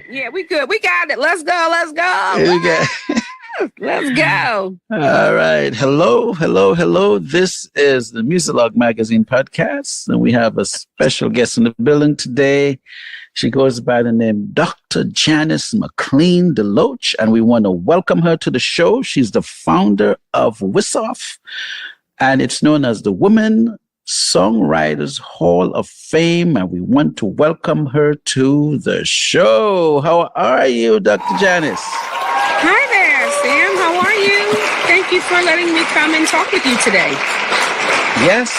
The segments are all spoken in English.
Yeah, we good. We got it. Let's go. Let's go. All right. Hello. This is the Muzilog Magazine Podcast, and we have a special guest in the building today. She goes by the name Dr. Janice McLean DeLoatch, and we want to welcome her to the show. She's the founder of WSHOF, and it's known as the Women Songwriters Hall of Fame, and we want to welcome her to the show. How are you, Dr. Janice? Hi there, Sam. How are you? Thank you for letting me come and talk with you today. Yes.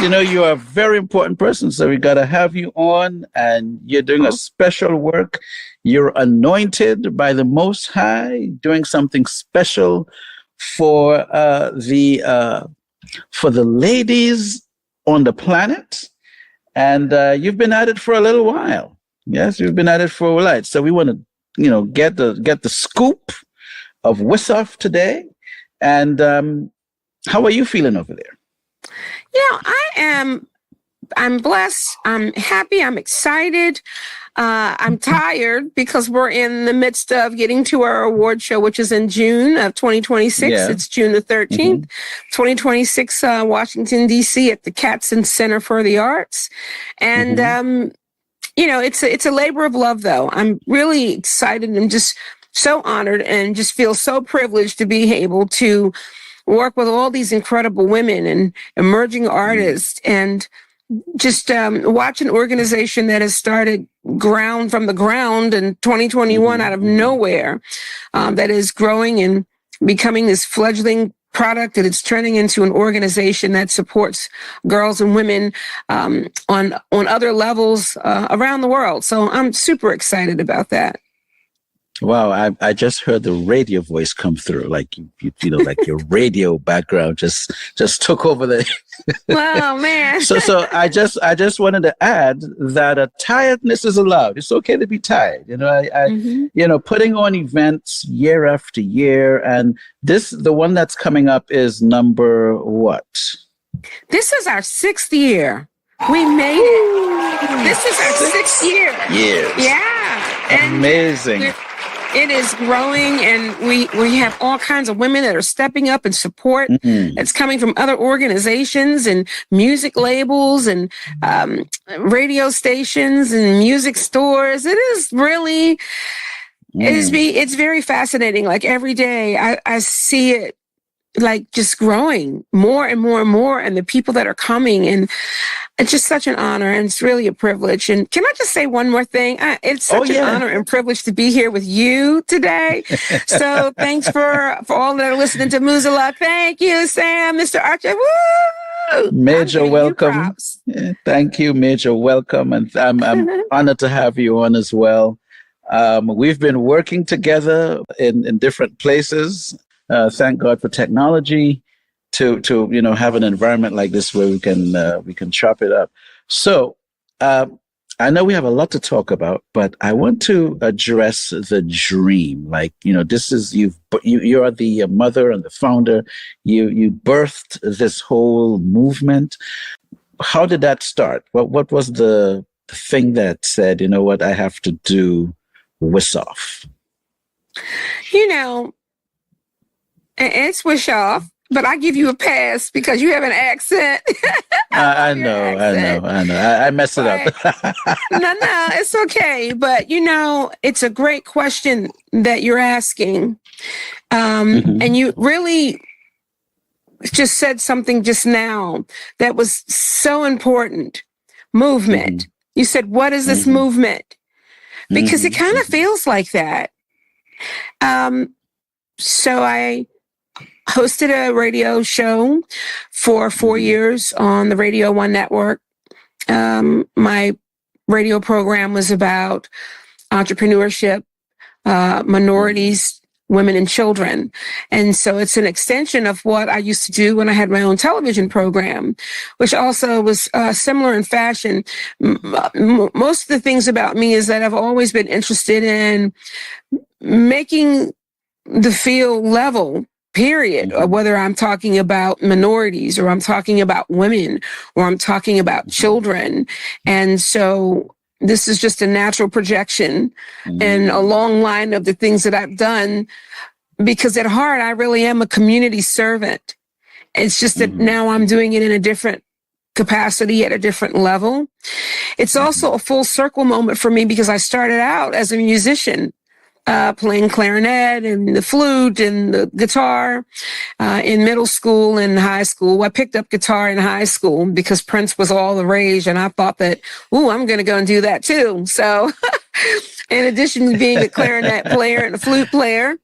You know, you are a very important person, so we got to have you on, and you're doing a special work. You're anointed by the Most High, doing something special for the ladies on the planet, and you've been at it for a little while. Yes, you've been at it for a while. So we want to, get the scoop of WSHOF today. And how are you feeling over there? I'm blessed. I'm happy. I'm excited. I'm tired because we're in the midst of getting to our award show, which is in June of 2026. Yeah. It's June the 13th, 2026, Washington, D.C. at the Katzen Center for the Arts. And, it's a labor of love, though. I'm really excited and just so honored and just feel so privileged to be able to work with all these incredible women and emerging artists and just watch an organization that has started from the ground in 2021 out of nowhere, that is growing and becoming this fledgling product, that it's turning into an organization that supports girls and women on other levels around the world. So I'm super excited about that. Wow, I just heard the radio voice come through, like like your radio background just took over the. Wow, man! So I just wanted to add that tiredness is allowed. It's okay to be tired. Putting on events year after year, and the one that's coming up is number what? This is our 6th year. We made it. This is our 6th year. Yes. Yeah. Amazing. It is growing, and we have all kinds of women that are stepping up and support. It's coming from other organizations and music labels and radio stations and music stores. It is really, it's very fascinating. Like every day I see it like just growing more and more and more, and the people that are coming, and it's just such an honor, and it's really a privilege. And can I just say one more thing? It's such an honor and privilege to be here with you today. So thanks for all that are listening to Muzilog. Thank you, Sam, Mr. Archer. Woo! Major welcome. Yeah, thank you, major welcome, and I'm honored to have you on as well. We've been working together in different places. Thank God for technology to have an environment like this where we can chop it up. So I know we have a lot to talk about, but I want to address the dream. Like, this is you are the mother and the founder. You birthed this whole movement. How did that start? What was the thing that said, what, I have to do WSHOF? It's WSHOF, but I give you a pass because you have an accent. I know. I mess it up. No, it's okay. But, it's a great question that you're asking. And you really just said something just now that was so important. Movement. You said, what is this movement? Because it kind of feels like that. So I hosted a radio show for 4 years on the Radio 1 network. My radio program was about entrepreneurship, minorities, women, and children. And so it's an extension of what I used to do when I had my own television program, which also was similar in fashion. Most of the things about me is that I've always been interested in making the field level period, or whether I'm talking about minorities or I'm talking about women or I'm talking about children. And so this is just a natural projection and a long line of the things that I've done, because at heart, I really am a community servant. It's just that now I'm doing it in a different capacity at a different level. It's also a full circle moment for me because I started out as a musician, playing clarinet and the flute and the guitar in middle school and high school. I picked up guitar in high school because Prince was all the rage, and I thought that, I'm going to go and do that too. So in addition to being a clarinet player and a flute player,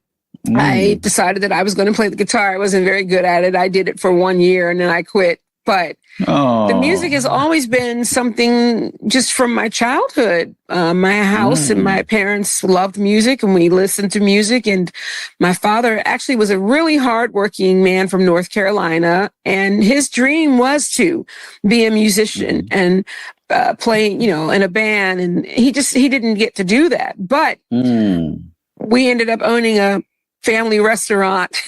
I decided that I was going to play the guitar. I wasn't very good at it. I did it for 1 year and then I quit. But the music has always been something just from my childhood. My house and my parents loved music, and we listened to music. And my father actually was a really hardworking man from North Carolina, and his dream was to be a musician and play, in a band. And he didn't get to do that. But we ended up owning a family restaurant.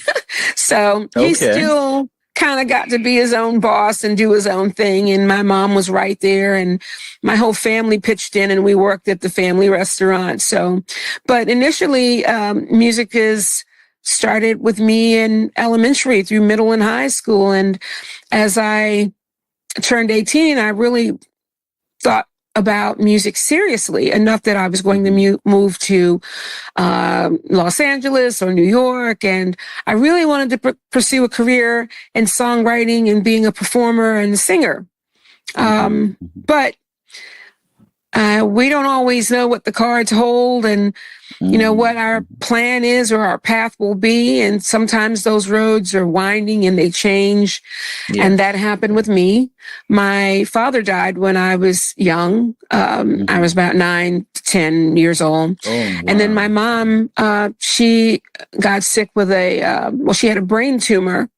So he still kind of got to be his own boss and do his own thing. And my mom was right there, and my whole family pitched in, and we worked at the family restaurant. So, but initially, music is started with me in elementary through middle and high school. And as I turned 18, I really thought about music seriously enough that I was going to move to Los Angeles or New York. And I really wanted to pursue a career in songwriting and being a performer and a singer. But we don't always know what the cards hold and, what our plan is or our path will be. And sometimes those roads are winding and they change. Yeah. And that happened with me. My father died when I was young. I was about 9 to 10 years old. Oh, wow. And then my mom, she got sick with she had a brain tumor.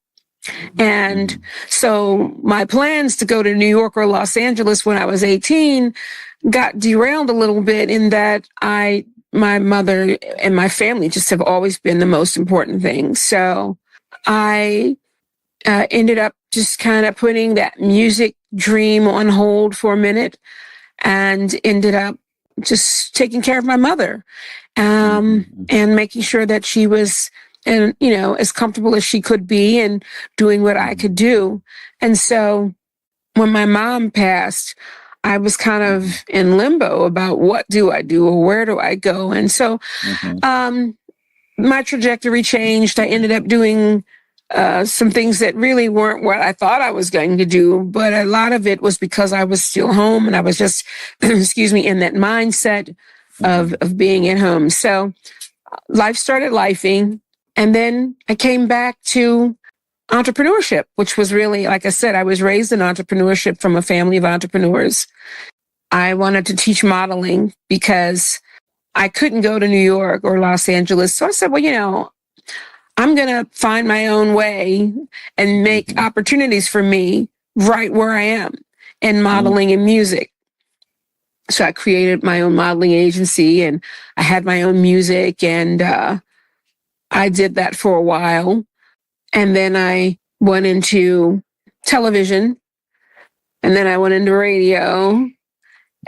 And so my plans to go to New York or Los Angeles when I was 18 got derailed a little bit in that my mother and my family just have always been the most important thing. So I ended up just kind of putting that music dream on hold for a minute and ended up just taking care of my mother and making sure that she was as comfortable as she could be and doing what I could do. And so when my mom passed, I was kind of in limbo about what do I do or where do I go? And so my trajectory changed. I ended up doing some things that really weren't what I thought I was going to do, but a lot of it was because I was still home and I was just, in that mindset of being at home. So life started lifing. And then I came back to entrepreneurship, which was really, like I said, I was raised in entrepreneurship from a family of entrepreneurs. I wanted to teach modeling because I couldn't go to New York or Los Angeles. So I said, I'm going to find my own way and make opportunities for me right where I am in modeling and music. So I created my own modeling agency and I had my own music, and I did that for a while. And then I went into television, and then I went into radio.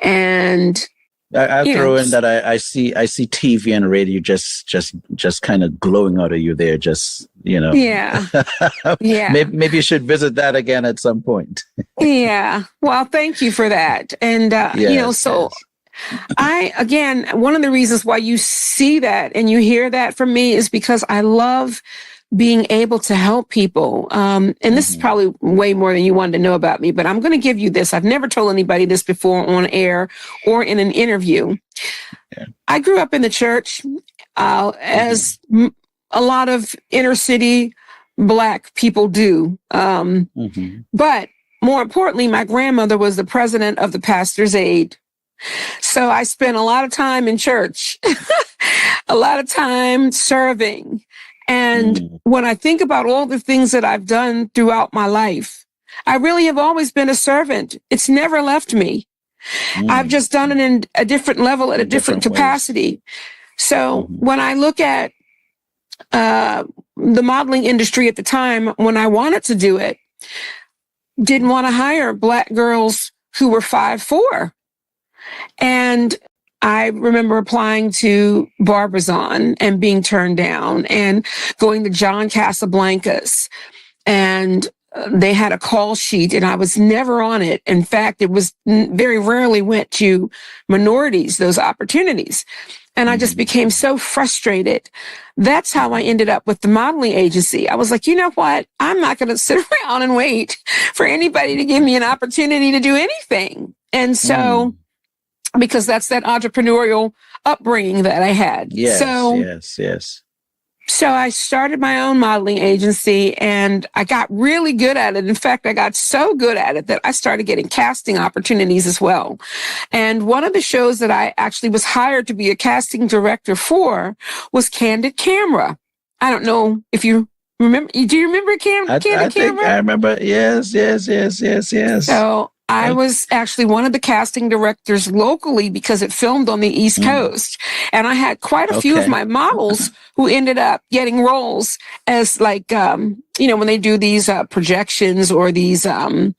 And I throw in that I see TV and radio just kind of glowing out of you there. Yeah. Maybe you should visit that again at some point. Yeah. Well, thank you for that. And one of the reasons why you see that and you hear that from me is because I love being able to help people. And this is probably way more than you wanted to know about me, but I'm going to give you this. I've never told anybody this before on air or in an interview. Yeah. I grew up in the church, as a lot of inner city Black people do. But more importantly, my grandmother was the president of the pastor's aid. So I spent a lot of time in church, a lot of time serving. And when I think about all the things that I've done throughout my life, I really have always been a servant. It's never left me. I've just done it in a different level at a different capacity. So when I look at the modeling industry at the time, when I wanted to do it, didn't want to hire Black girls who were 5'4". And I remember applying to Barbizon and being turned down, and going to John Casablancas, and they had a call sheet and I was never on it. In fact, it was very rarely went to minorities, those opportunities. And I just became so frustrated. That's how I ended up with the modeling agency. I was like, you know what? I'm not going to sit around and wait for anybody to give me an opportunity to do anything. And so, because that's that entrepreneurial upbringing that I had. Yes. So I started my own modeling agency, and I got really good at it. In fact, I got so good at it that I started getting casting opportunities as well. And one of the shows that I actually was hired to be a casting director for was Candid Camera. I don't know if you remember. Do you remember Candid Camera? Think I remember. Yes. So I was actually one of the casting directors locally because it filmed on the East Coast. And I had quite a few of my models who ended up getting roles as like, when they do these projections or these, where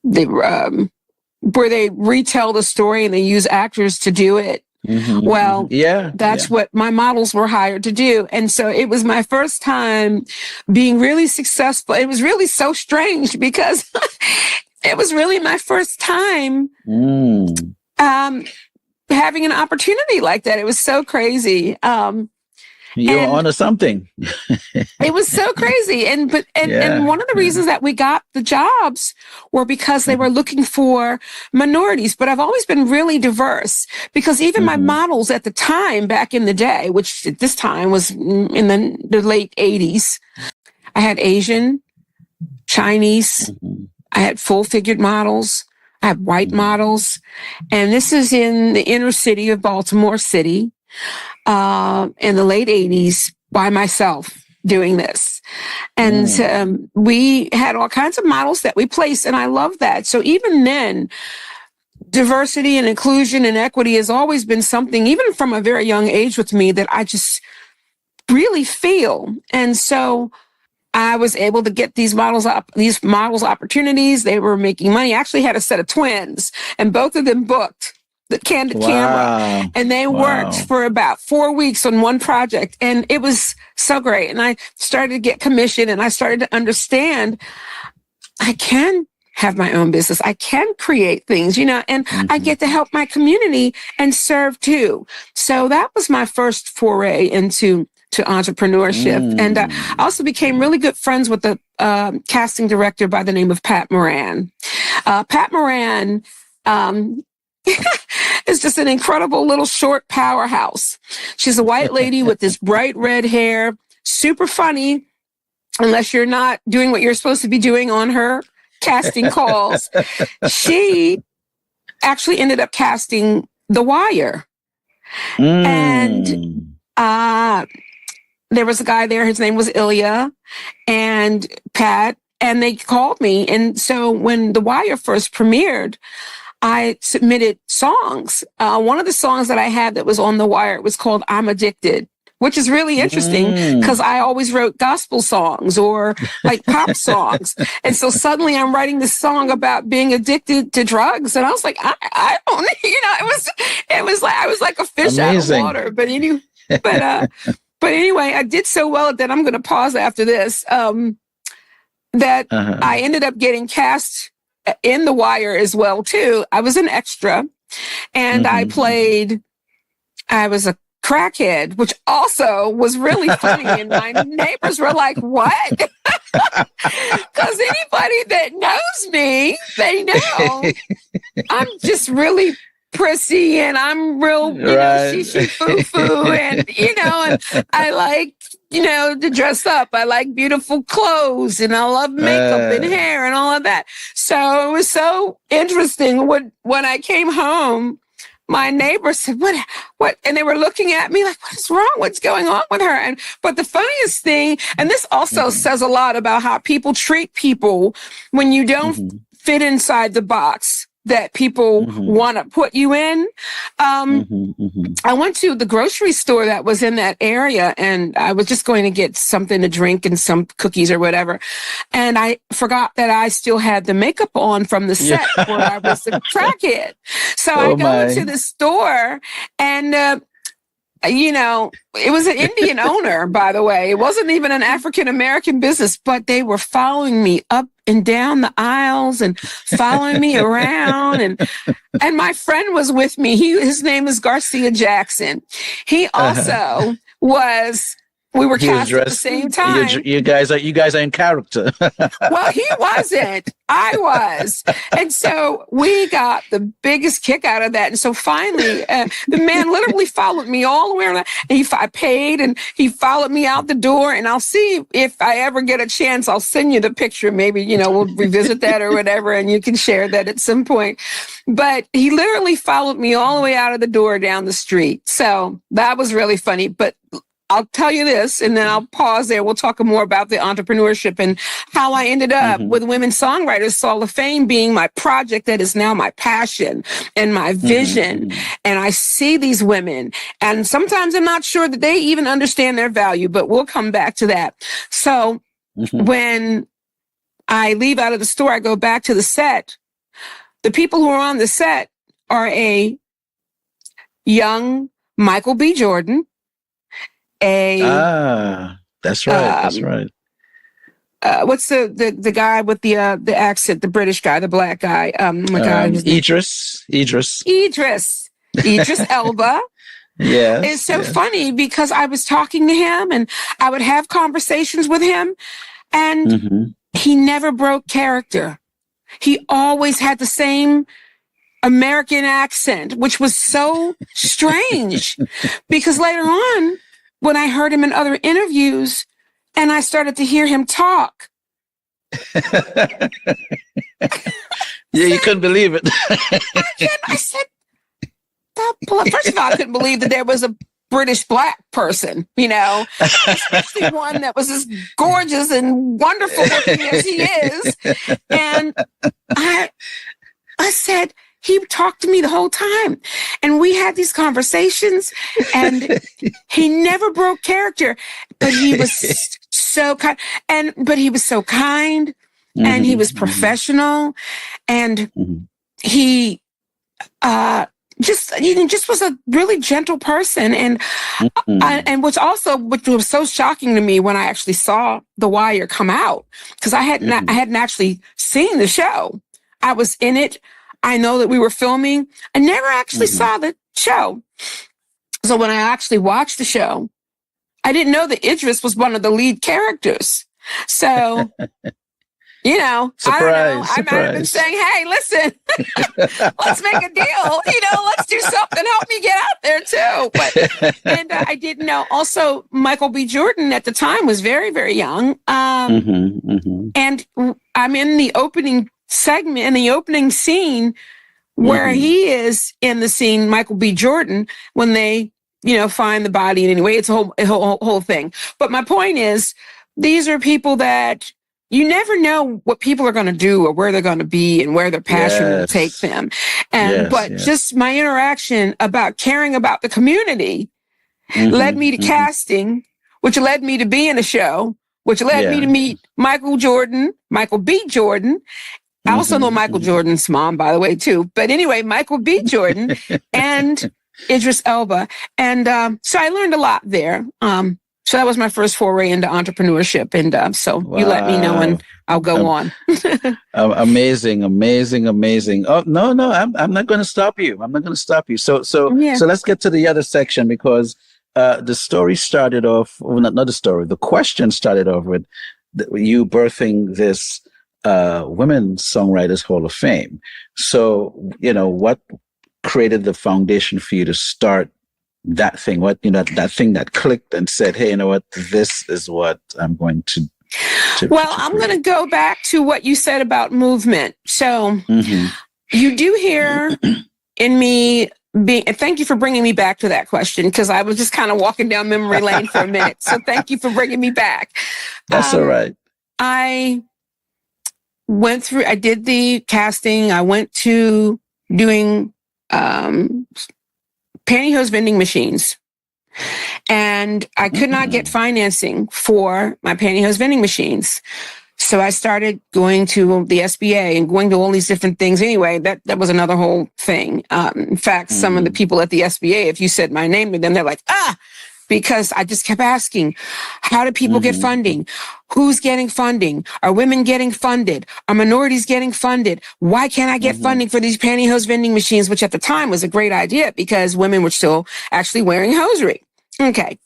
they retell the story and they use actors to do it. Well, that's what my models were hired to do. And so it was my first time being really successful. It was really so strange because it was really my first time having an opportunity like that. It was so crazy. You were onto something. It was so crazy. And one of the reasons that we got the jobs were because they were looking for minorities. But I've always been really diverse, because even my models at the time, back in the day, which at this time was in the late 80s, I had Asian, Chinese, I had full-figured models. I had white models. And this is in the inner city of Baltimore City in the late 80s by myself doing this. And we had all kinds of models that we placed, and I love that. So even then, diversity and inclusion and equity has always been something, even from a very young age with me, that I just really feel. And so I was able to get these models opportunities. They were making money. I actually had a set of twins, and both of them booked the Candid Camera, and they worked for about 4 weeks on one project, and it was so great. And I started to get commission, and I started to understand I can have my own business. I can create things, and I get to help my community and serve too. So that was my first foray into entrepreneurship. And I also became really good friends with the casting director by the name of Pat Moran. Pat Moran is just an incredible little short powerhouse. She's a white lady with this bright red hair, super funny, unless you're not doing what you're supposed to be doing on her casting calls. She actually ended up casting The Wire. And there was a guy there, his name was Ilya, and Pat, and they called me. And so when The Wire first premiered, I submitted songs. One of the songs that I had that was on The Wire was called I'm Addicted, which is really interesting because I always wrote gospel songs or like pop songs. And so suddenly I'm writing this song about being addicted to drugs. And I was like, I don't, it was like, I was like a fish out of water. But anyway, I did so well that I'm going to pause after this, that I ended up getting cast in The Wire as well, too. I was an extra, and I was a crackhead, which also was really funny. And my neighbors were like, what? Because anybody that knows me, they know I'm just really prissy, and I'm real, shishi foo-foo, and, and I like, to dress up. I like beautiful clothes, and I love makeup and hair and all of that. So it was so interesting when I came home, my neighbor said, what? And they were looking at me like, what is wrong? What's going on with her? But the funniest thing, and this also says a lot about how people treat people when you don't fit inside the box that people want to put you in. I went to the grocery store that was in that area, and I was just going to get something to drink and some cookies or whatever. And I forgot that I still had the makeup on from the set where I was a crackhead. So I go into the store, and it was an Indian owner, by the way. It wasn't even an African-American business, but they were following me up and down the aisles and following me around. And my friend was with me. His name is Garcia Jackson. He also we were cast at the same time. You guys are in character. Well, he wasn't. I was. And so we got the biggest kick out of that. And so finally, the man literally followed me all the way around. And I paid, and he followed me out the door. And I'll see if I ever get a chance, I'll send you the picture. Maybe, we'll revisit that or whatever, and you can share that at some point. But he literally followed me all the way out of the door down the street. So that was really funny. But I'll tell you this, and then I'll pause there. We'll talk more about the entrepreneurship and how I ended up with Women's Songwriters Hall of Fame being my project that is now my passion and my vision. And I see these women, and sometimes I'm not sure that they even understand their value, but we'll come back to that. So when I leave out of the store, I go back to the set. The people who are on the set are a young Michael B. Jordan, that's right. That's right. What's the guy with the accent, the British guy, the black guy? Idris Elba. Yes. It's so funny because I was talking to him, and I would have conversations with him, and he never broke character. He always had the same American accent, which was so strange because later on, when I heard him in other interviews and I started to hear him talk. You couldn't believe it. I said, first of all, I couldn't believe that there was a British black person, especially one that was as gorgeous and wonderful looking as he is. And I said, he talked to me the whole time, and we had these conversations, and he never broke character, but he was so kind, but he was so kind, and he was professional, and he just was a really gentle person. And which was so shocking to me when I actually saw The Wire come out, because I hadn't actually seen the show. I was in it. I know that we were filming. I never actually saw the show. So when I actually watched the show, I didn't know that Idris was one of the lead characters. So, Surprise, I don't know. I might have been saying, hey, listen, let's make a deal. Let's do something. Help me get out there too. And I didn't know. Also, Michael B. Jordan at the time was very, very young. And I'm in the opening segment, in the opening scene where he is in the scene, Michael B. Jordan, when they, find the body. And anyway, it's a whole thing. But my point is, these are people that you never know what people are going to do or where they're going to be and where their passion will take them. And just my interaction about caring about the community led me to casting, which led me to be in a show, which led me to meet Michael B. Jordan. I also know Michael Jordan's mom, by the way, too. But anyway, Michael B. Jordan and Idris Elba. And so I learned a lot there. So that was my first foray into entrepreneurship. And you let me know and I'll go on. Amazing. Oh, no, I'm not going to stop you. So let's get to the other section, because the story started off, not the story, the question started off with you birthing this Women's Songwriters Hall of Fame. So, what created the foundation for you to start that thing? That thing that clicked and said, hey, this is what I'm going to Well, I'm going to go back to what you said about movement. So you do hear in me thank you for bringing me back to that question, because I was just kind of walking down memory lane for a minute. So thank you for bringing me back. That's all right. I did the casting. I went to doing pantyhose vending machines. And I could not get financing for my pantyhose vending machines. So I started going to the SBA and going to all these different things. Anyway, that was another whole thing. In fact, some of the people at the SBA, if you said my name to them, they're like, because I just kept asking, how do people get funding? Who's getting funding? Are women getting funded? Are minorities getting funded? Why can't I get funding for these pantyhose vending machines, which at the time was a great idea because women were still actually wearing hosiery. Okay.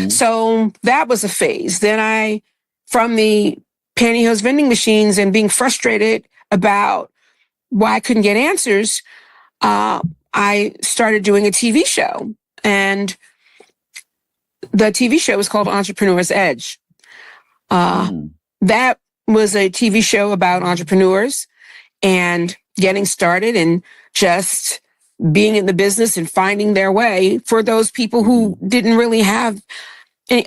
So that was a phase. Then from the pantyhose vending machines and being frustrated about why I couldn't get answers, I started doing a TV show. And the TV show was called Entrepreneur's Edge. That was a TV show about entrepreneurs and getting started and just being in the business and finding their way for those people who didn't really have a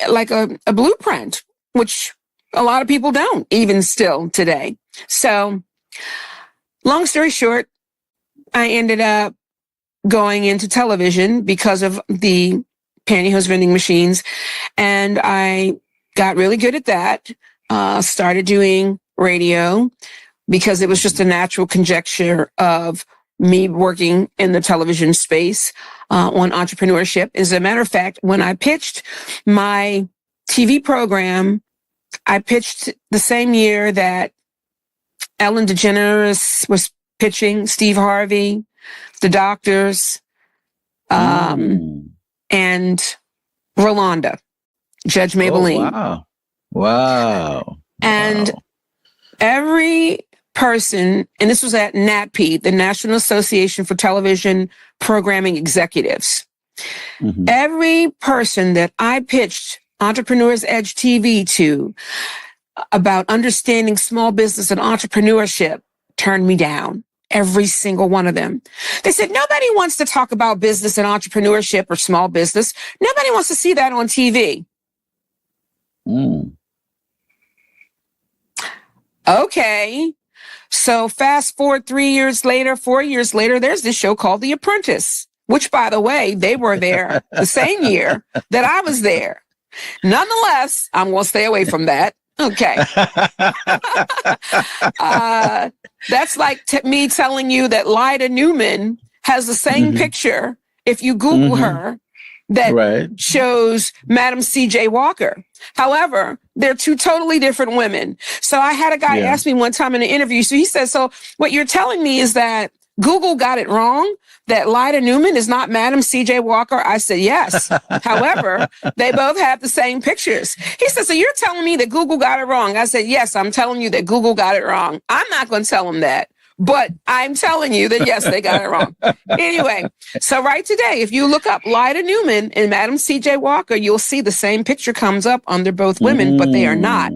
blueprint, which a lot of people don't, even still today. So long story short, I ended up going into television because of the pantyhose vending machines. And I got really good at that. Started doing radio because it was just a natural conjecture of me working in the television space on entrepreneurship. As a matter of fact, when I pitched my TV program, I pitched the same year that Ellen DeGeneres was pitching, Steve Harvey, the Doctors, and Rolanda, Judge Maybelline. Oh, wow. And every person, and this was at NATP, the National Association for Television Programming Executives. Every person that I pitched Entrepreneur's Edge TV to about understanding small business and entrepreneurship turned me down. Every single one of them. They said, nobody wants to talk about business and entrepreneurship or small business. Nobody wants to see that on TV. Okay. So fast forward 4 years later, there's this show called The Apprentice, which, by the way, they were there the same year that I was there. Nonetheless, I'm going to stay away from that. Okay. That's like me telling you that Lyda Newman has the same picture, if you Google her, that shows Madam C.J. Walker. However, they're two totally different women. So I had a guy ask me one time in an interview. So he said, so what you're telling me is that Google got it wrong, that Lyda Newman is not Madam C.J. Walker? I said, yes. However, they both have the same pictures. He said, so you're telling me that Google got it wrong? I said, yes, I'm telling you that Google got it wrong. I'm not going to tell them that, but I'm telling you that, yes, they got it wrong. Anyway, so right today, if you look up Lyda Newman and Madam C.J. Walker, you'll see the same picture comes up under both women, but they are not.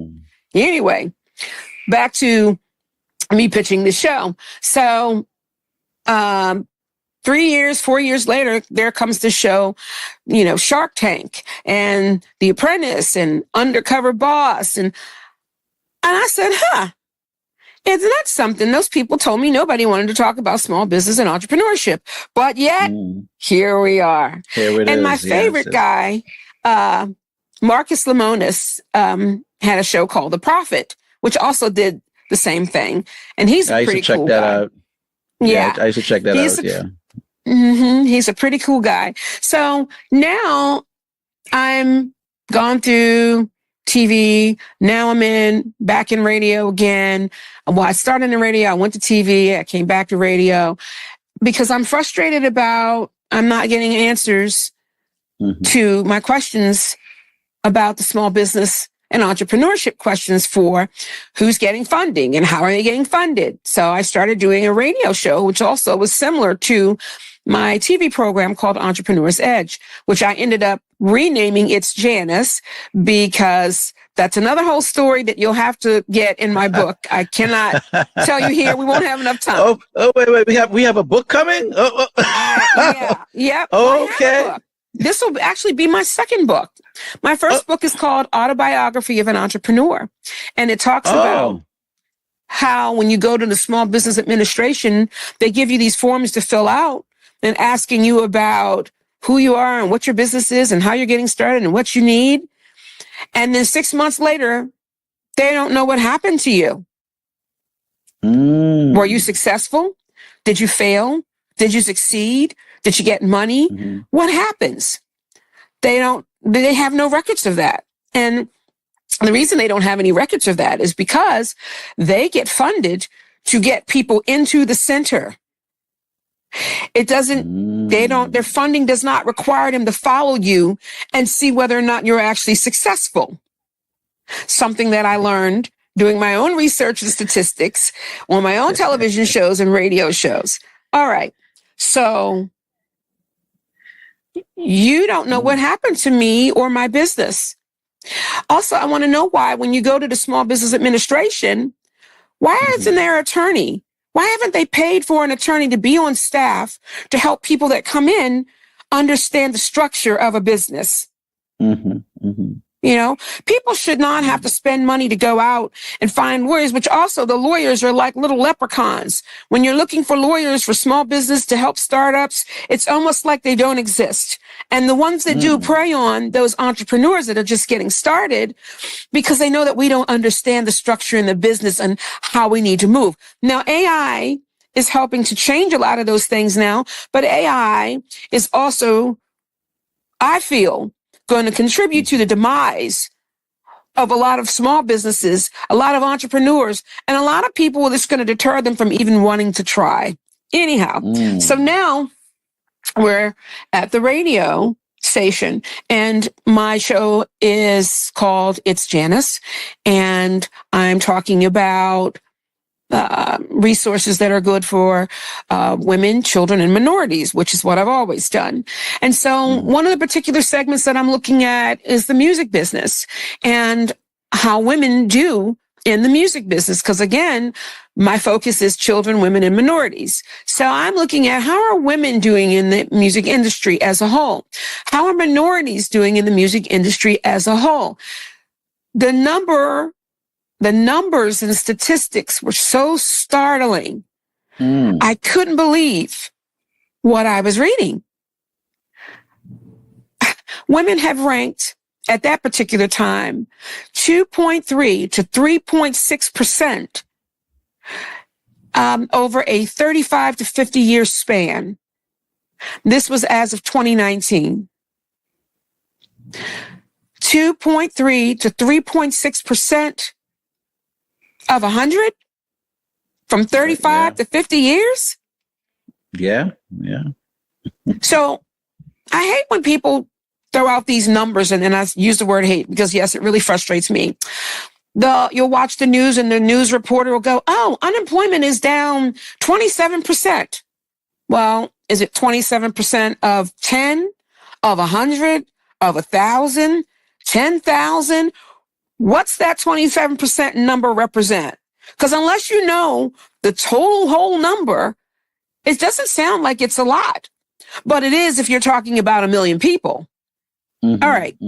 Anyway, back to me pitching the show. So 4 years later, there comes the show, Shark Tank and The Apprentice and Undercover Boss. And I said, isn't that something? Those people told me nobody wanted to talk about small business and entrepreneurship. But yet, here we are. And my favorite guy, Marcus Lemonis, had a show called The Prophet, which also did the same thing. And he's a pretty cool guy. Out. Yeah, I used to check that out. Yeah. He's a pretty cool guy. So now I'm gone through TV. Now I'm back in radio again. Well, I started in radio. I went to TV. I came back to radio because I'm frustrated about I'm not getting answers to my questions about the small business and entrepreneurship questions for who's getting funding and how are they getting funded. So I started doing a radio show, which also was similar to my TV program called Entrepreneur's Edge, which I ended up renaming It's Janice because that's another whole story that you'll have to get in my book. I cannot tell you here. We won't have enough time. Wait. We have a book coming? Yep. Okay. This will actually be my second book. My first book is called Autobiography of an Entrepreneur. And it talks about how when you go to the Small Business Administration, they give you these forms to fill out and asking you about who you are and what your business is and how you're getting started and what you need. And then 6 months later, they don't know what happened to you. Were you successful? Did you fail? Did you succeed? Did you get money? What happens? They have no records of that. And the reason they don't have any records of that is because they get funded to get people into the center. Their funding does not require them to follow you and see whether or not you're actually successful. Something that I learned doing my own research and statistics on my own television shows and radio shows. All right. So you don't know what happened to me or my business. Also, I want to know why when you go to the Small Business Administration, why isn't there an attorney? Why haven't they paid for an attorney to be on staff to help people that come in understand the structure of a business? You know, people should not have to spend money to go out and find lawyers, which also the lawyers are like little leprechauns. When you're looking for lawyers for small business to help startups, it's almost like they don't exist. And the ones that do prey on those entrepreneurs that are just getting started because they know that we don't understand the structure in the business and how we need to move. Now, AI is helping to change a lot of those things now, but AI is also, I feel, going to contribute to the demise of a lot of small businesses, a lot of entrepreneurs, and a lot of people that's going to deter them from even wanting to try. Anyhow, so now we're at the radio station and my show is called It's Janice, and I'm talking about resources that are good for women, children, and minorities, which is what I've always done. And so one of the particular segments that I'm looking at is the music business and how women do in the music business. Because again, my focus is children, women, and minorities. So I'm looking at how are women doing in the music industry as a whole? How are minorities doing in the music industry as a whole? The numbers and statistics were so startling. I couldn't believe what I was reading. Women have ranked at that particular time 2.3 to 3.6% over a 35 to 50 year span. This was as of 2019. 2.3 to 3.6% of 100 from 35 to 50 years? Yeah. So I hate when people throw out these numbers, and I use the word hate because, yes, it really frustrates me. You'll watch the news and the news reporter will go, oh, unemployment is down 27%. Well, is it 27% of 10, of 100, of 1,000, 10,000? What's that 27% number represent? Because unless you know the total whole number, it doesn't sound like it's a lot. But it is if you're talking about 1 million people. All right.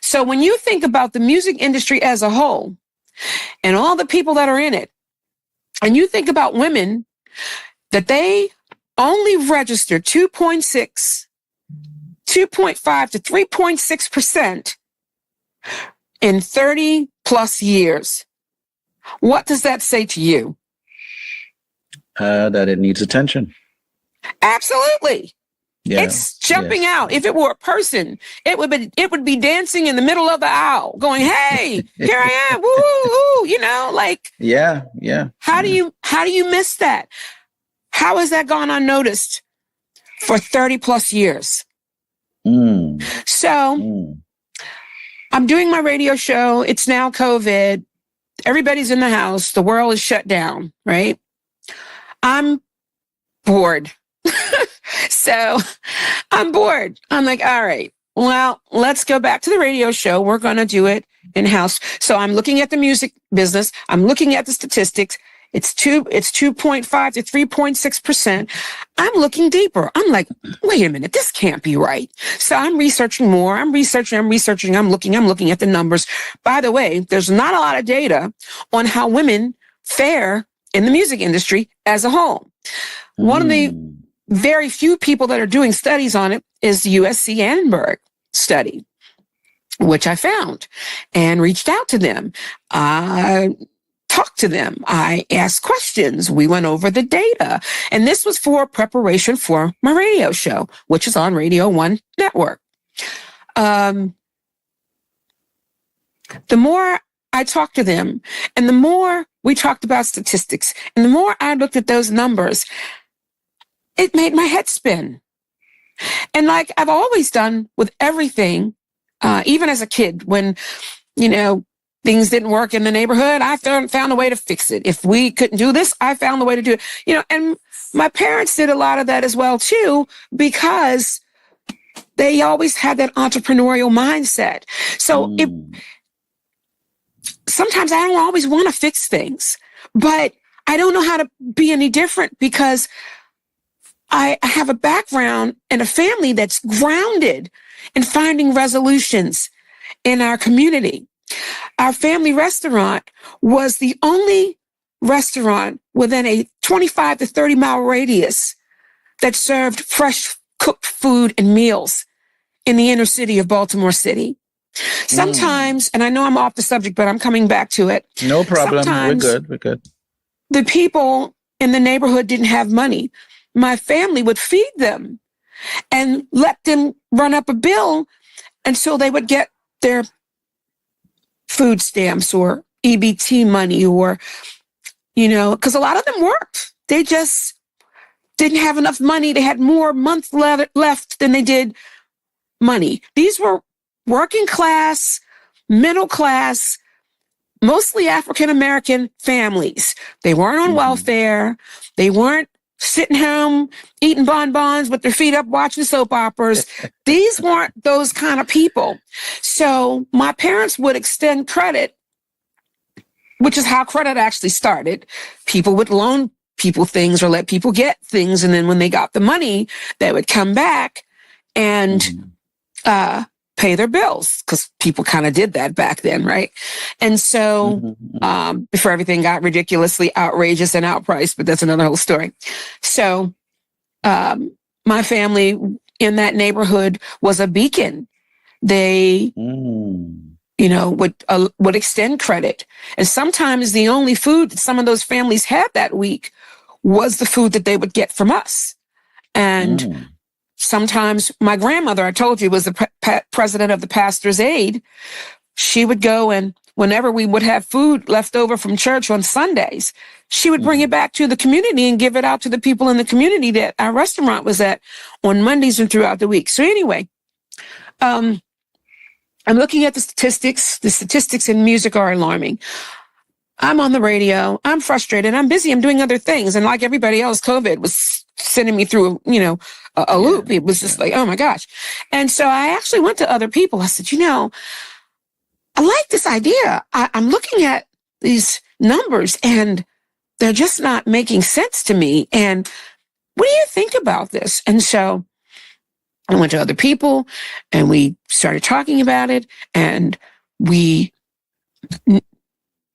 So when you think about the music industry as a whole and all the people that are in it, and you think about women, that they only register 2.5 to 3.6% in 30 plus years. What does that say to you? That it needs attention. Absolutely. Yeah, it's jumping out. If it were a person, it would be dancing in the middle of the aisle, going, "Hey, here I am, woo!" You know, like yeah. How do you miss that? How has that gone unnoticed for 30 plus years? So I'm doing my radio show. It's now COVID. Everybody's in the house. The world is shut down, right? I'm bored. So I'm bored. I'm like, all right, well, let's go back to the radio show. We're going to do it in-house. So I'm looking at the music business. I'm looking at the statistics. It's 2.5 to 3.6%. I'm looking deeper. I'm like, wait a minute, this can't be right. So I'm researching more. I'm researching. I'm looking at the numbers. By the way, there's not a lot of data on how women fair in the music industry as a whole. One of the very few people that are doing studies on it is the USC Annenberg study, which I found and reached out to them. I talked to them. I asked questions. We went over the data. And this was for preparation for my radio show, which is on Radio 1 Network. The more I talked to them and the more we talked about statistics and the more I looked at those numbers, it made my head spin. And like I've always done with everything, even as a kid, when, things didn't work in the neighborhood, I found a way to fix it. If we couldn't do this, I found a way to do it. And my parents did a lot of that as well, too, because they always had that entrepreneurial mindset. So sometimes I don't always want to fix things, but I don't know how to be any different because I have a background and a family that's grounded in finding resolutions in our community. Our family restaurant was the only restaurant within a 25 to 30 mile radius that served fresh cooked food and meals in the inner city of Baltimore City. Sometimes, and I know I'm off the subject, but I'm coming back to it. No problem. We're good. The people in the neighborhood didn't have money. My family would feed them and let them run up a bill until they would get their food stamps or EBT money or, because a lot of them worked. They just didn't have enough money. They had more months left than they did money. These were working class, middle class, mostly African-American families. They weren't on welfare. They weren't sitting home eating bonbons with their feet up watching soap operas. These weren't those kind of people. So my parents would extend credit, which is how credit actually started. People would loan people things or let people get things. And then when they got the money, they would come back and pay their bills, because people kind of did that back then, right? And so before everything got ridiculously outrageous and outpriced, but that's another whole story. So my family in that neighborhood was a beacon. They, would extend credit. And sometimes the only food that some of those families had that week was the food that they would get from us. And sometimes my grandmother, I told you, was the president of the Pastor's Aid. She would go, and whenever we would have food left over from church on Sundays, she would bring it back to the community and give it out to the people in the community that our restaurant was at on Mondays and throughout the week. So anyway, I'm looking at the statistics. The statistics in music are alarming. I'm on the radio. I'm frustrated. I'm busy. I'm doing other things. And like everybody else, COVID was sending me through, a loop. It was just like, oh my gosh. And so I actually went to other people. I said, I like this idea. I'm looking at these numbers and they're just not making sense to me. And what do you think about this? And so I went to other people and we started talking about it, and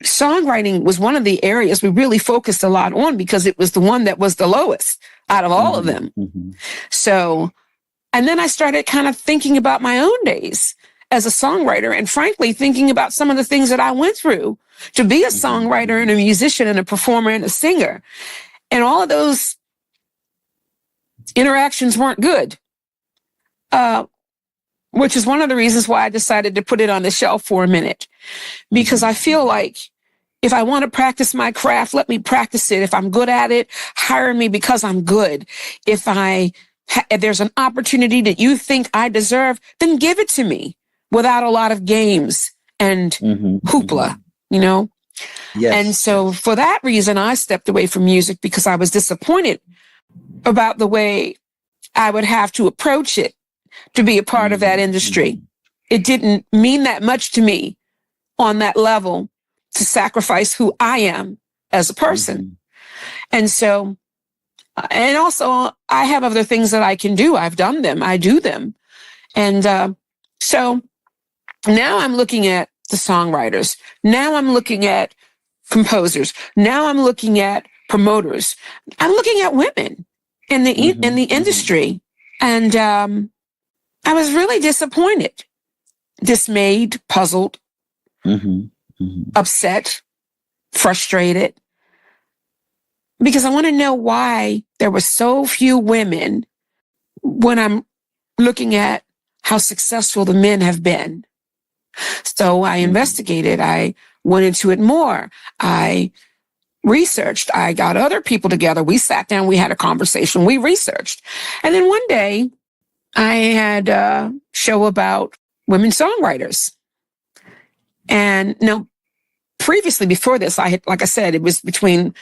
songwriting was one of the areas we really focused a lot on because it was the one that was the lowest out of all of them. So, and then I started kind of thinking about my own days as a songwriter, and frankly, thinking about some of the things that I went through to be a songwriter and a musician and a performer and a singer. And all of those interactions weren't good, which is one of the reasons why I decided to put it on the shelf for a minute, because I feel like if I want to practice my craft, let me practice it. If I'm good at it, hire me because I'm good. If there's an opportunity that you think I deserve, then give it to me without a lot of games and hoopla, Yes. And so for that reason, I stepped away from music because I was disappointed about the way I would have to approach it to be a part of that industry. It didn't mean that much to me on that level to sacrifice who I am as a person. And so, and also I have other things that I can do. I've done them. I do them. And so now I'm looking at the songwriters. Now I'm looking at composers. Now I'm looking at promoters. I'm looking at women in the industry. And I was really disappointed, dismayed, puzzled, upset, frustrated, because I want to know why there were so few women when I'm looking at how successful the men have been. So I investigated. I went into it more. I researched. I got other people together. We sat down. We had a conversation. We researched. And then one day I had a show about women songwriters. And now previously, before this, I had, like I said, it was between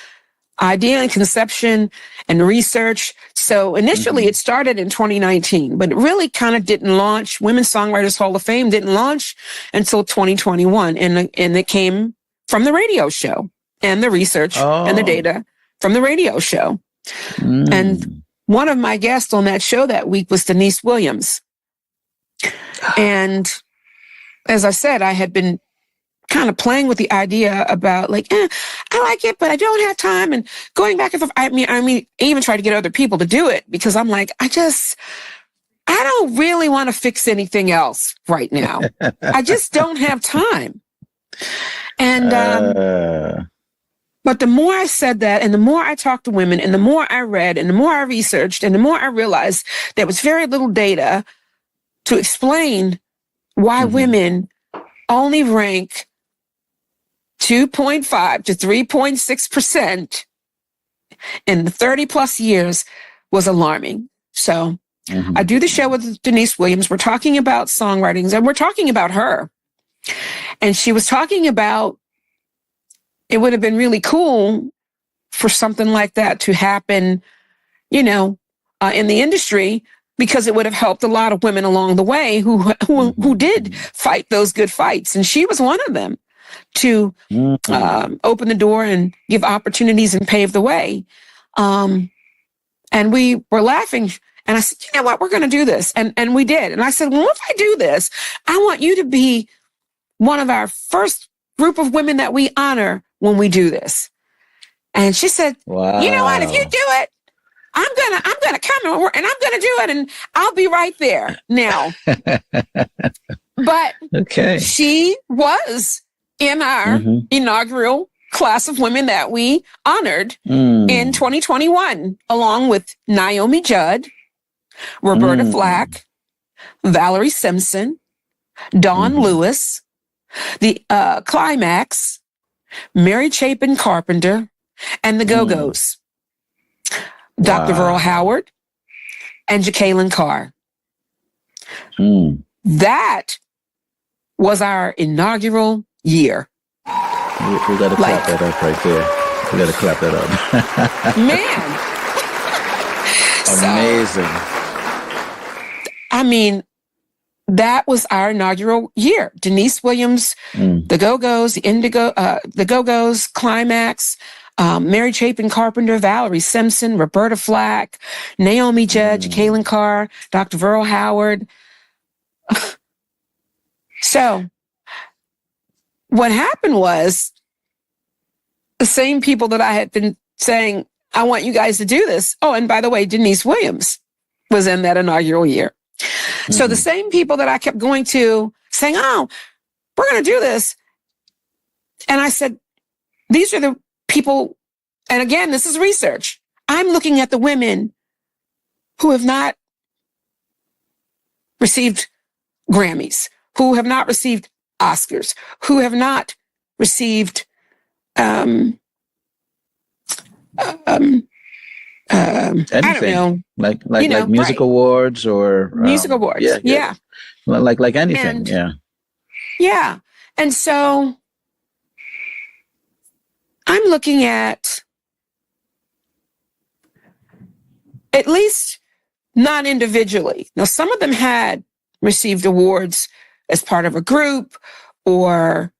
idea and conception and research. So initially it started in 2019, but it really kind of didn't launch. Women's Songwriters Hall of Fame didn't launch until 2021. And it came from the radio show and the research and the data from the radio show. And one of my guests on that show that week was Denise Williams. And as I said, I had been kind of playing with the idea about like, I like it, but I don't have time. And going back and forth, I mean, I even tried to get other people to do it because I'm like, I don't really want to fix anything else right now. I just don't have time. And, but the more I said that, and the more I talked to women, and the more I read, and the more I researched, and the more I realized there was very little data to explain why women only rank 2.5 to 3.6% in the 30 plus years was alarming. So I do the show with Denise Williams. We're talking about songwriting, and we're talking about her. And she was talking about it would have been really cool for something like that to happen, in the industry, because it would have helped a lot of women along the way who did fight those good fights. And she was one of them to open the door and give opportunities and pave the way. And we were laughing. And I said, you know what, we're going to do this. And we did. And I said, well, if I do this, I want you to be one of our first group of women that we honor when we do this. And she said, wow. You know what, if you do it, I'm gonna come over and I'm gonna do it, and I'll be right there. Now, but she was in our inaugural class of women that we honored in 2021, along with Naomi Judd, Roberta Flack, Valerie Simpson, Dawn Lewis, the Climax, Mary Chapin Carpenter, and the Go-Go's. Dr. Verl Howard and Jacqueline Carr. That was our inaugural year. We got to clap that up right there. We got to clap that up. Man. Amazing. I mean, that was our inaugural year. Denise Williams, the Go-Go's, the Go-Go's, Climax, Mary Chapin Carpenter, Valerie Simpson, Roberta Flack, Naomi Judd, Jacqueline Carr, Dr. Verl Howard. So what happened was the same people that I had been saying, I want you guys to do this. Oh, and by the way, Denise Williams was in that inaugural year. So the same people that I kept going to saying, oh, we're going to do this. And I said, these are the people. And again, this is research. I'm looking at the women who have not received Grammys, who have not received Oscars, who have not received anything, I don't know, like music awards or music awards. Yeah. Like anything. And, yeah. And so I'm looking at least not individually. Now, some of them had received awards as part of a group or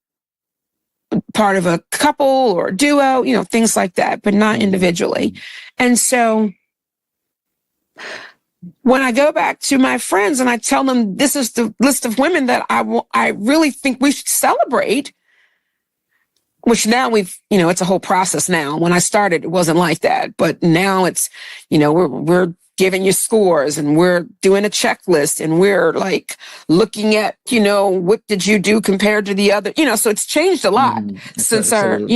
part of a couple or duo, things like that, but not individually. And so when I go back to my friends and I tell them this is the list of women that I really think we should celebrate, which now it's a whole process now. When I started, it wasn't like that, but now it's, we're giving you scores and we're doing a checklist and we're like looking at, what did you do compared to the other, so it's changed a lot since and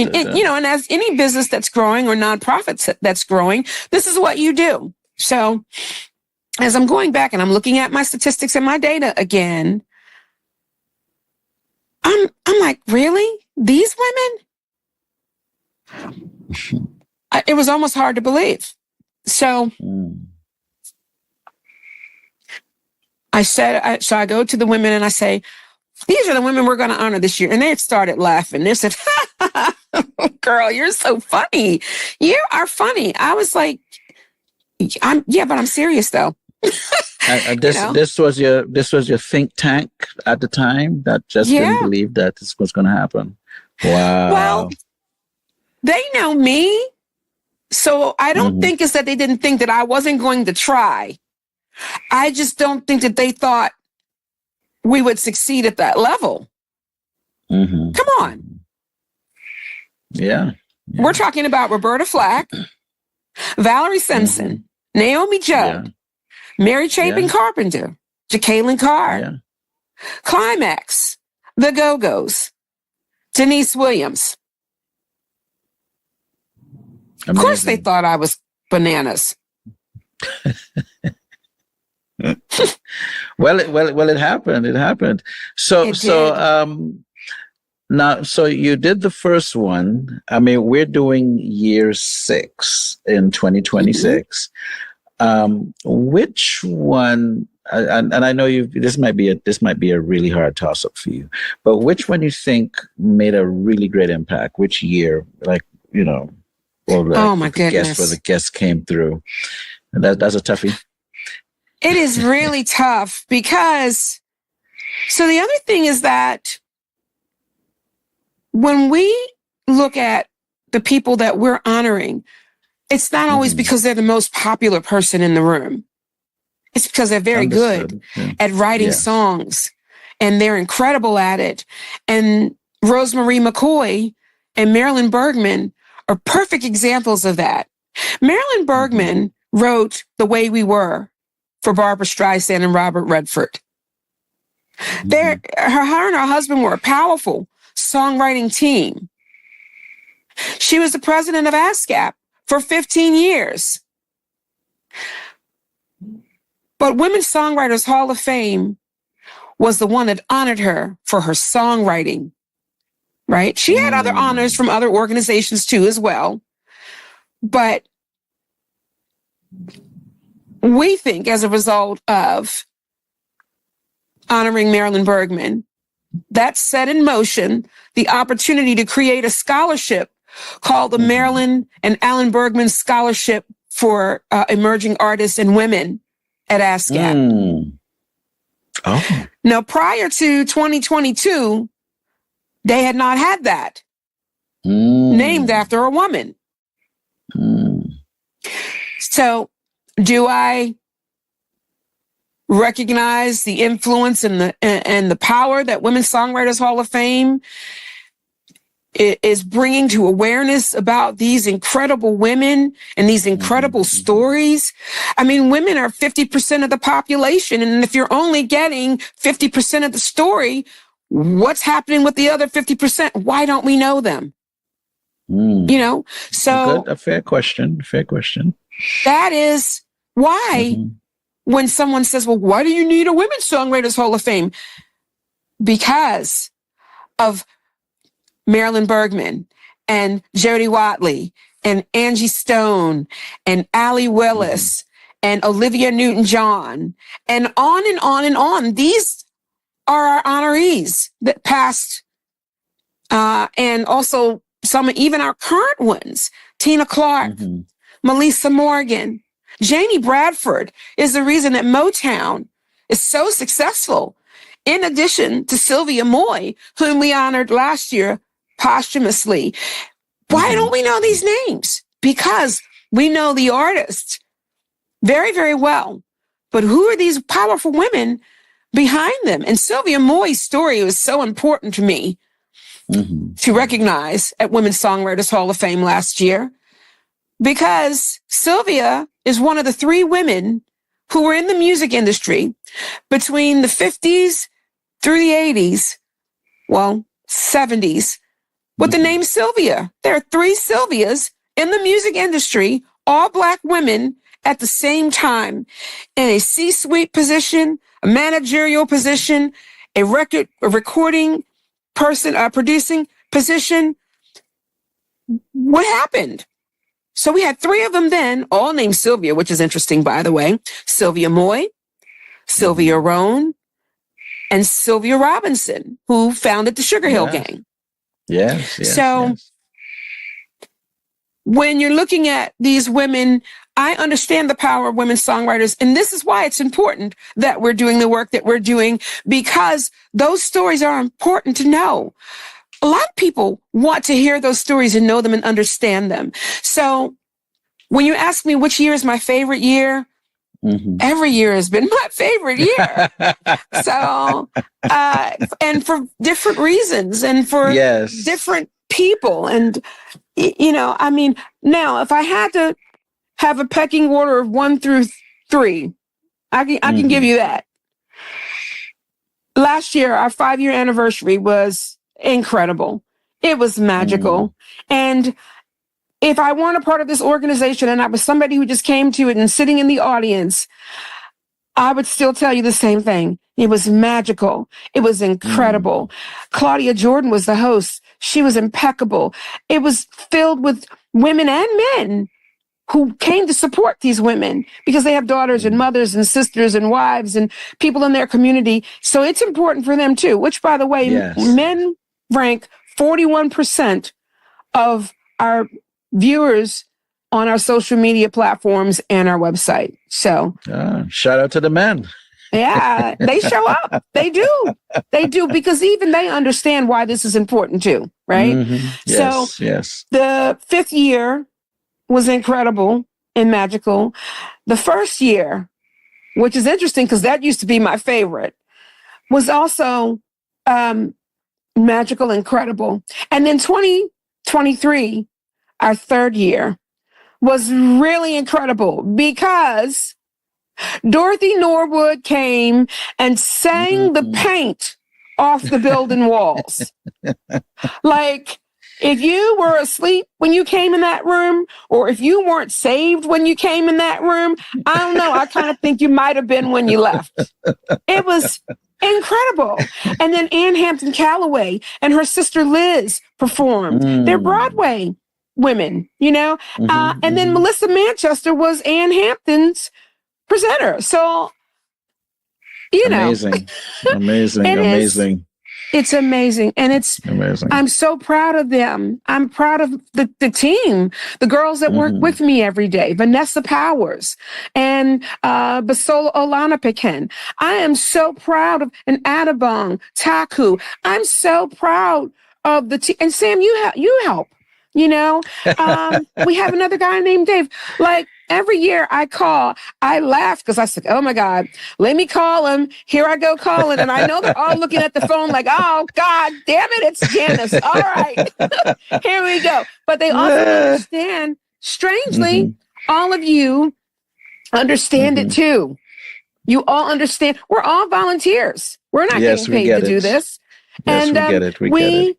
as any business that's growing or nonprofit that's growing, this is what you do. So as I'm going back and I'm looking at my statistics and my data again, I'm like, really? These women? It was almost hard to believe. So I go to the women and I say, these are the women we're going to honor this year. And they started laughing. They said, girl, you're so funny. You are funny. I was like, but I'm serious though. This was your think tank at the time that just didn't believe that this was going to happen. Wow. Well, they know me. So I don't think it's that they didn't think that I wasn't going to try. I just don't think that they thought we would succeed at that level. Come on. Yeah. We're talking about Roberta Flack, Valerie Simpson, Naomi Judd, Mary Chapin Carpenter, Jacqueline Carr, Climax, The Go-Go's, Denise Williams. Amazing. Of course they thought I was bananas. Well, it happened. It happened. So now, so you did the first one. I mean, we're doing year 6 in 2026. Which one? And I know this might be a really hard toss up for you, but which one you think made a really great impact? Which year? Oh my goodness! Where the guests came through. That's a toughie. It is really tough because, so the other thing is that when we look at the people that we're honoring, it's not always because they're the most popular person in the room. It's because they're very good at writing songs and they're incredible at it. And Rosemary McCoy and Marilyn Bergman are perfect examples of that. Marilyn Bergman wrote The Way We Were for Barbra Streisand and Robert Redford. Her and her husband were a powerful songwriting team. She was the president of ASCAP for 15 years. But Women's Songwriters Hall of Fame was the one that honored her for her songwriting, right? She had other honors from other organizations too as well. But we think as a result of honoring Marilyn Bergman, that set in motion the opportunity to create a scholarship called the Marilyn and Alan Bergman Scholarship for Emerging Artists and Women at ASCAP. Oh. Now, prior to 2022, they had not had that named after a woman. So, do I recognize the influence and the power that Women's Songwriters Hall of Fame is bringing to awareness about these incredible women and these incredible stories? I mean, women are 50% of the population. And if you're only getting 50% of the story, what's happening with the other 50%? Why don't we know them? So a fair question. That is why when someone says, well, why do you need a Women's Songwriters Hall of Fame? Because of Marilyn Bergman and Jody Watley and Angie Stone and Allie Willis and Olivia Newton-John and on and on and on. These are our honorees that passed, and also some, even our current ones. Tena Clark, Meli'sa Morgan, Janie Bradford is the reason that Motown is so successful. In addition to Sylvia Moy, whom we honored last year posthumously. Why don't we know these names? Because we know the artists very, very well. But who are these powerful women behind them? And Sylvia Moy's story was so important to me to recognize at Women's Songwriters Hall of Fame last year, because Sylvia is one of the 3 women who were in the music industry between the 50s through the 80s, 70s, with the name Sylvia. There are 3 Sylvias in the music industry, all Black women at the same time, in a C-suite position, a managerial position, a recording person, producing position. What happened? So we had 3 of them then, all named Sylvia, which is interesting, by the way. Sylvia Moy, Sylvia Roan, and Sylvia Robinson, who founded the Sugar Hill Gang. Yes. When you're looking at these women, I understand the power of women songwriters. And this is why it's important that we're doing the work that we're doing, because those stories are important to know. A lot of people want to hear those stories and know them and understand them. So when you ask me which year is my favorite year, every year has been my favorite year. So, and for different reasons and for different people. And, now if I had to have a pecking order of 1 through 3, I can give you that. Last year, our 5-year anniversary was incredible. It was magical. And if I weren't a part of this organization and I was somebody who just came to it and sitting in the audience, I would still tell you the same thing. It was magical. It was incredible. Claudia Jordan was the host. She was impeccable. It was filled with women and men who came to support these women because they have daughters and mothers and sisters and wives and people in their community. So it's important for them too, which, by the way, men rank 41% of our viewers on our social media platforms and our website. So shout out to the men. Yeah, they show up. They do. They do, because even they understand why this is important too, right? Yes, so the 5th year was incredible and magical. The first year, which is interesting because that used to be my favorite, was also magical, incredible. And then 2023, our 3rd year, was really incredible because Dorothy Norwood came and sang the paint off the building walls. Like, if you were asleep when you came in that room, or if you weren't saved when you came in that room, I don't know. I kind of think you might have been when you left. It was incredible. And then Ann Hampton Calloway and her sister Liz performed. They're Broadway women, and then Melissa Manchester was Ann Hampton's presenter. So, amazing. It's amazing. And it's amazing. I'm so proud of them. I'm proud of the team, the girls that work with me every day, Vanessa Powers and Basola Olanapiken. I am so proud of, and Adabong, Taku. I'm so proud of the team. And Sam, you help. We have another guy named Dave. Like, every year I laugh because I said, oh my God, let me call him. Here I go calling. And I know they're all looking at the phone like, oh God, damn it, it's Janice. All right, here we go. But they also understand, strangely, all of you understand it too. You all understand. We're all volunteers. We're not getting paid to do this. Yes, and we get it. We get it.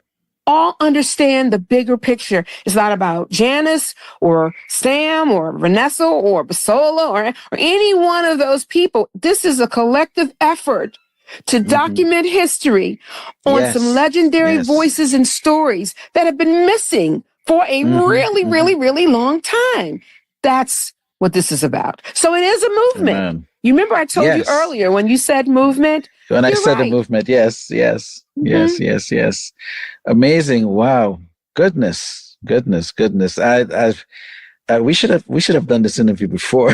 All understand the bigger picture. It's not about Janice or Sam or Vanessa or Basola or any one of those people. This is a collective effort to document history on some legendary voices and stories that have been missing for a really, really, really long time. That's what this is about. So it is a movement. Amen. You remember I told you earlier when you said movement? When I said the movement, yes. Amazing. Wow. Goodness. We should have done this interview before.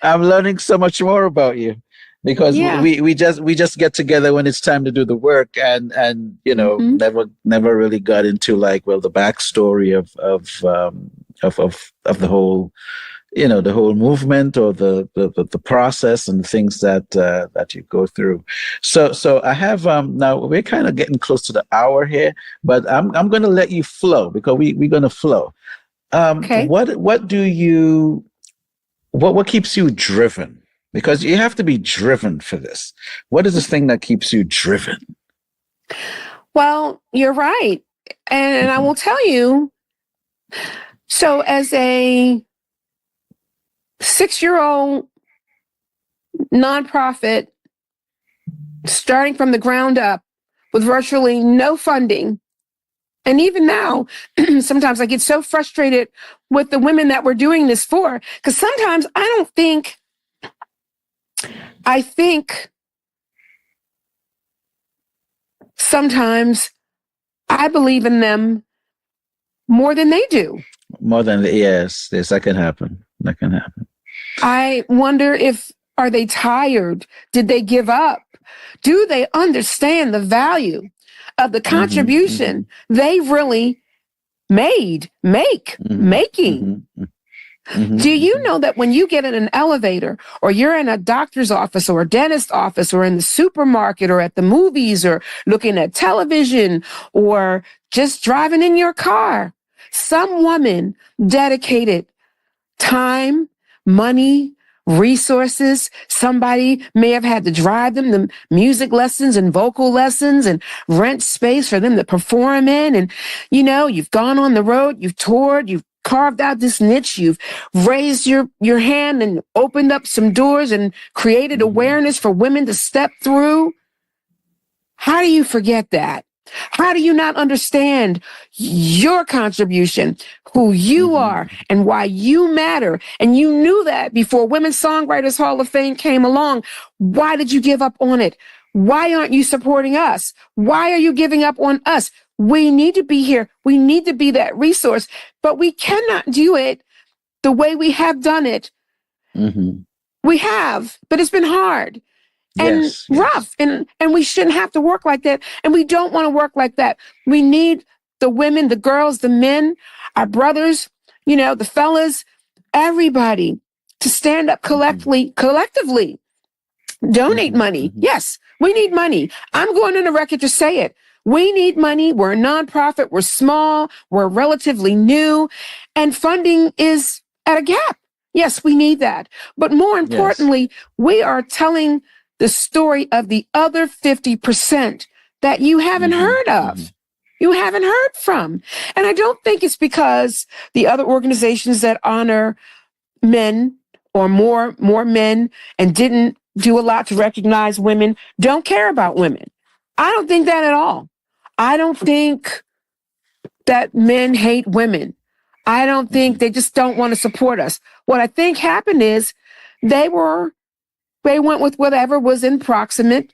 I'm learning so much more about you because we just get together when it's time to do the work and never really got into the backstory of the whole the whole movement or the process and things that you go through. So I have now we're kind of getting close to the hour here, but I'm going to let you flow because we're going to flow. Okay. What keeps you driven? Because you have to be driven for this. What is this thing that keeps you driven? Well, you're right. And I will tell you, so as a 6-year-old nonprofit, starting from the ground up with virtually no funding, and even now, sometimes I get so frustrated with the women that we're doing this for, because sometimes I think sometimes I believe in them more than they do. Yes, that can happen. That can happen. I wonder are they tired? Did they give up? Do they understand the value of the contribution they really making? Do you know that when you get in an elevator or you're in a doctor's office or a dentist's office or in the supermarket or at the movies or looking at television or just driving in your car, some woman dedicated time, money, resources. Somebody may have had to drive them the music lessons and vocal lessons and rent space for them to perform in. And, you've gone on the road, you've toured, you've carved out this niche, you've raised your hand and opened up some doors and created awareness for women to step through. How do you forget that? How do you not understand your contribution, who you are, and why you matter? And you knew that before Women's Songwriters Hall of Fame came along. Why did you give up on it? Why aren't you supporting us? Why are you giving up on us? We need to be here. We need to be that resource, but we cannot do it the way we have done it. We have, but it's been hard. And rough, and we shouldn't have to work like that, and we don't want to work like that. We need the women, the girls, the men, our brothers, the fellas, everybody to stand up collectively, donate money. Yes, we need money. I'm going on the record to say it. We need money. We're a nonprofit. We're small. We're relatively new, and funding is at a gap. Yes, we need that. But more importantly, we are telling the story of the other 50% that you haven't heard of, you haven't heard from. And I don't think it's because the other organizations that honor men or more men and didn't do a lot to recognize women don't care about women. I don't think that at all. I don't think that men hate women. I don't think they just don't want to support us. What I think happened is they went with whatever was in proximity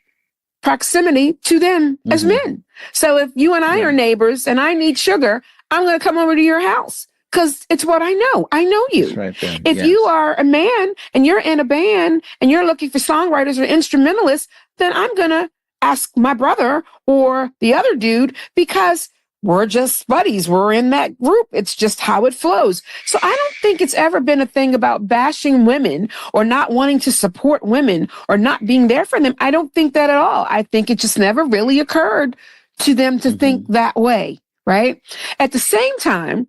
to them as men. So if you and I are neighbors and I need sugar, I'm going to come over to your house because it's what I know. I know you. Right there. If you are a man and you're in a band and you're looking for songwriters or instrumentalists, then I'm going to ask my brother or the other dude because we're just buddies. We're in that group. It's just how it flows. So I don't think it's ever been a thing about bashing women or not wanting to support women or not being there for them. I don't think that at all. I think it just never really occurred to them to think that way, right? At the same time,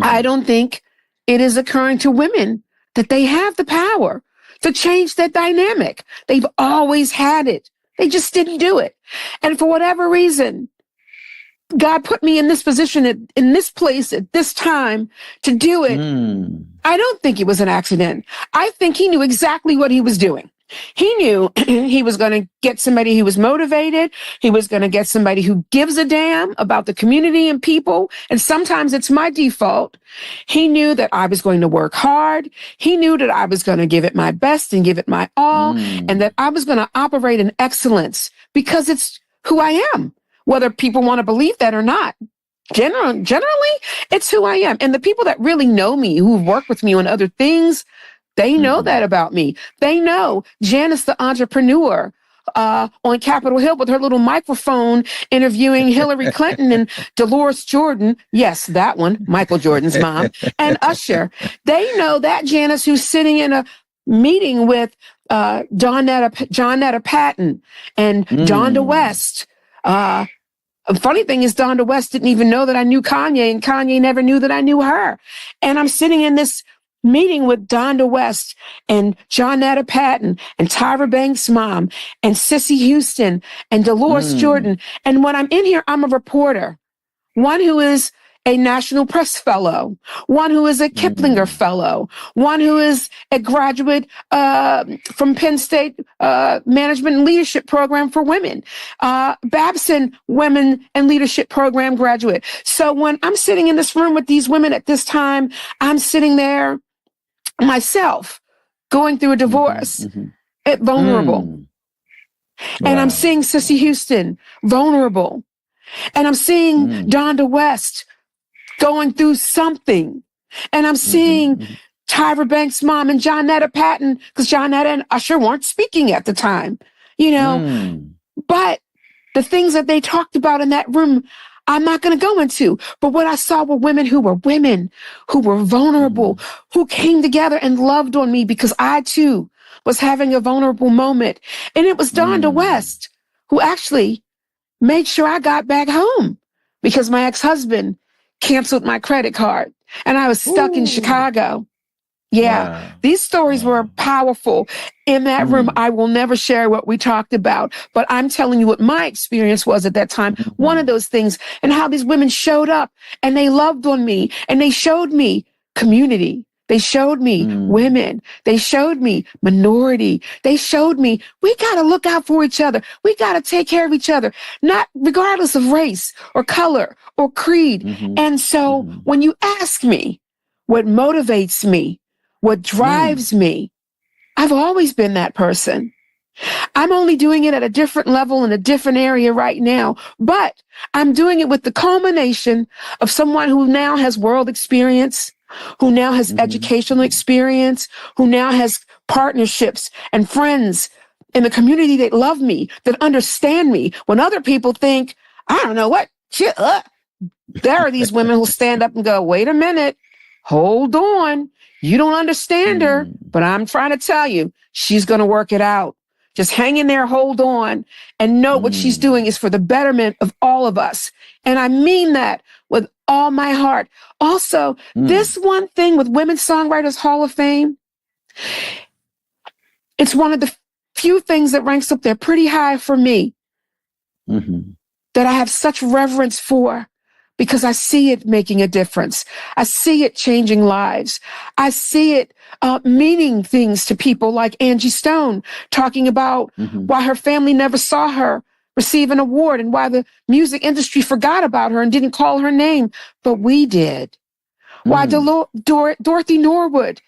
I don't think it is occurring to women that they have the power to change that dynamic. They've always had it. They just didn't do it. And for whatever reason, God put me in this position, in this place, at this time to do it. I don't think it was an accident. I think he knew exactly what he was doing. He knew he was going to get somebody who was motivated. He was going to get somebody who gives a damn about the community and people. And sometimes it's my default. He knew that I was going to work hard. He knew that I was going to give it my best and give it my all, and that I was going to operate in excellence because it's who I am. Whether people want to believe that or not. Generally, it's who I am. And the people that really know me, who've worked with me on other things, they know that about me. They know Janice, the entrepreneur, on Capitol Hill with her little microphone interviewing Hillary Clinton and Dolores Jordan. Yes, that one, Michael Jordan's mom, and Usher. They know that Janice who's sitting in a meeting with Johnetta Patton and Donda West. The funny thing is Donda West didn't even know that I knew Kanye, and Kanye never knew that I knew her. And I'm sitting in this meeting with Donda West and Johnetta Patton and Tyra Banks' mom and Cissy Houston and Dolores Jordan. And when I'm in here, I'm a reporter, one who is a National Press Fellow, one who is a Kiplinger Fellow, one who is a graduate from Penn State Management and Leadership Program for Women, Babson Women and Leadership Program graduate. So when I'm sitting in this room with these women at this time, I'm sitting there myself going through a divorce, vulnerable. And I'm seeing Cissy Houston, vulnerable. And I'm seeing Donda West going through something. And I'm seeing Tyra Banks' mom and Johnetta Patton, because Johnetta and Usher weren't speaking at the time, you know. But the things that they talked about in that room, I'm not going to go into. But what I saw were women who were vulnerable, who came together and loved on me because I too was having a vulnerable moment. And it was Donda West who actually made sure I got back home because my ex-husband canceled my credit card and I was stuck in Chicago. Yeah, these stories were powerful. In that room, I will never share what we talked about, but I'm telling you what my experience was at that time. One of those things, and how these women showed up and they loved on me and they showed me community. They showed me women. They showed me minority. They showed me we got to look out for each other. We got to take care of each other, not regardless of race or color or creed. And so when you ask me what motivates me, what drives me, I've always been that person. I'm only doing it at a different level in a different area right now, but I'm doing it with the culmination of someone who now has world experience, who now has educational experience, who now has partnerships and friends in the community that love me, that understand me. When other people think, I don't know what, there are these women who stand up and go, wait a minute, hold on. You don't understand her, but I'm trying to tell you, she's going to work it out. Just hang in there, hold on, and know what she's doing is for the betterment of all of us. And I mean that with all my heart. Also, this one thing with Women's Songwriters Hall of Fame, it's one of the few things that ranks up there pretty high for me that I have such reverence for, because I see it making a difference. I see it changing lives. I see it meaning things to people like Angie Stone, talking about why her family never saw her receive an award and why the music industry forgot about her and didn't call her name, but we did. Why Dorothy Norwood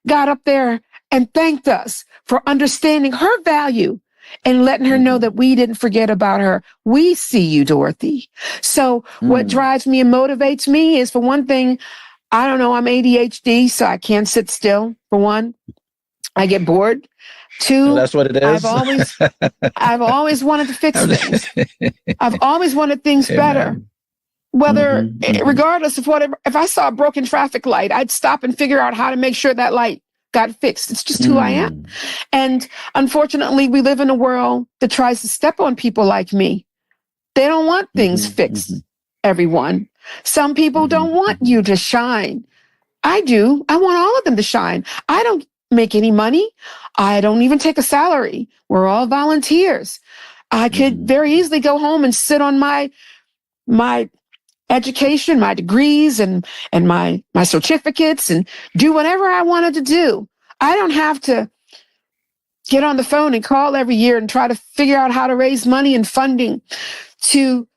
got up there and thanked us for understanding her value and letting her know that we didn't forget about her. We see you, Dorothy. So what drives me and motivates me is, for one thing, I don't know, I'm ADHD, so I can't sit still, for one. I get bored. Two, that's what it is. I've always wanted to fix things. I've always wanted things better. Whether, regardless of whatever, if I saw a broken traffic light, I'd stop and figure out how to make sure that light got fixed. It's just who I am. And unfortunately, we live in a world that tries to step on people like me. They don't want things fixed, everyone. Some people don't want you to shine. I do. I want all of them to shine. I don't make any money. I don't even take a salary. We're all volunteers. I could very easily go home and sit on my education, my degrees and my certificates and do whatever I wanted to do. I don't have to get on the phone and call every year and try to figure out how to raise money and funding to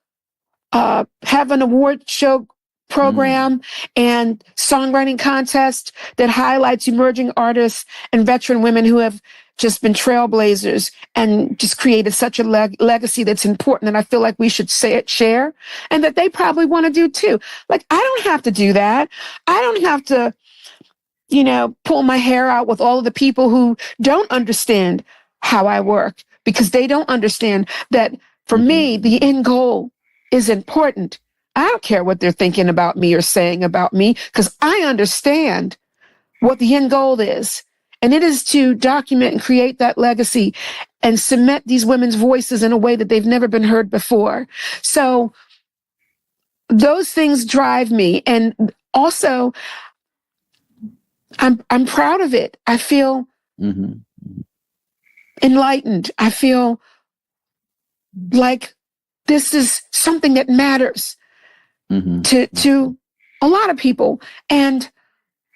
have an award show program and songwriting contest that highlights emerging artists and veteran women who have just been trailblazers and just created such a legacy that's important that I feel like we should share, and that they probably want to do too. Like, I don't have to do that. I don't have to, pull my hair out with all of the people who don't understand how I work, because they don't understand that for me, the end goal is important. I don't care what they're thinking about me or saying about me, because I understand what the end goal is. And it is to document and create that legacy and cement these women's voices in a way that they've never been heard before. So those things drive me. And also, I'm proud of it. I feel enlightened. I feel like this is something that matters to a lot of people. And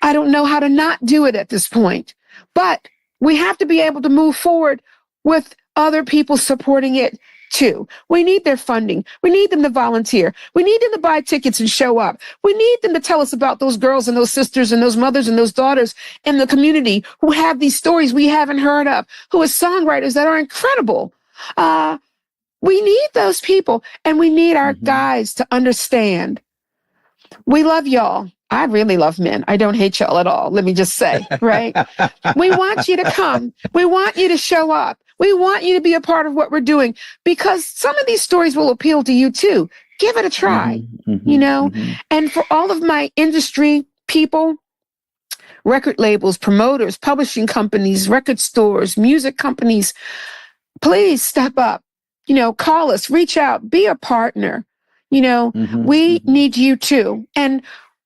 I don't know how to not do it at this point. But we have to be able to move forward with other people supporting it too. We need their funding. We need them to volunteer. We need them to buy tickets and show up. We need them to tell us about those girls and those sisters and those mothers and those daughters in the community who have these stories we haven't heard of, who are songwriters that are incredible. We need those people, and we need our guys to understand. We love y'all. I really love men. I don't hate y'all at all. Let me just say, right? We want you to come. We want you to show up. We want you to be a part of what we're doing, because some of these stories will appeal to you too. Give it a try, you know? And for all of my industry people, record labels, promoters, publishing companies, record stores, music companies, please step up. You know, call us, reach out, be a partner. You know, we need you too. And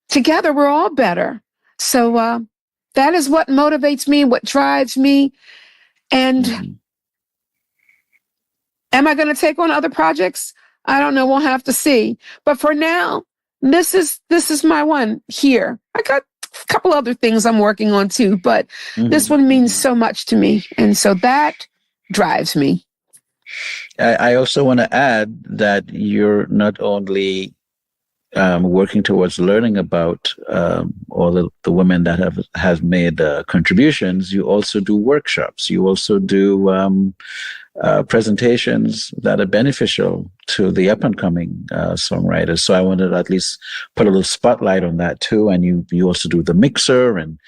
together, we're all better. So that is what motivates me, what drives me. And am I going to take on other projects? I don't know. We'll have to see. But for now, this is my one here. I got a couple other things I'm working on too, but this one means so much to me. And so that drives me. I also want to add that you're not only working towards learning about all the women that have made contributions. You also do workshops. You also do presentations that are beneficial to the up-and-coming songwriters. So I wanted to at least put a little spotlight on that too. And you also do the mixer and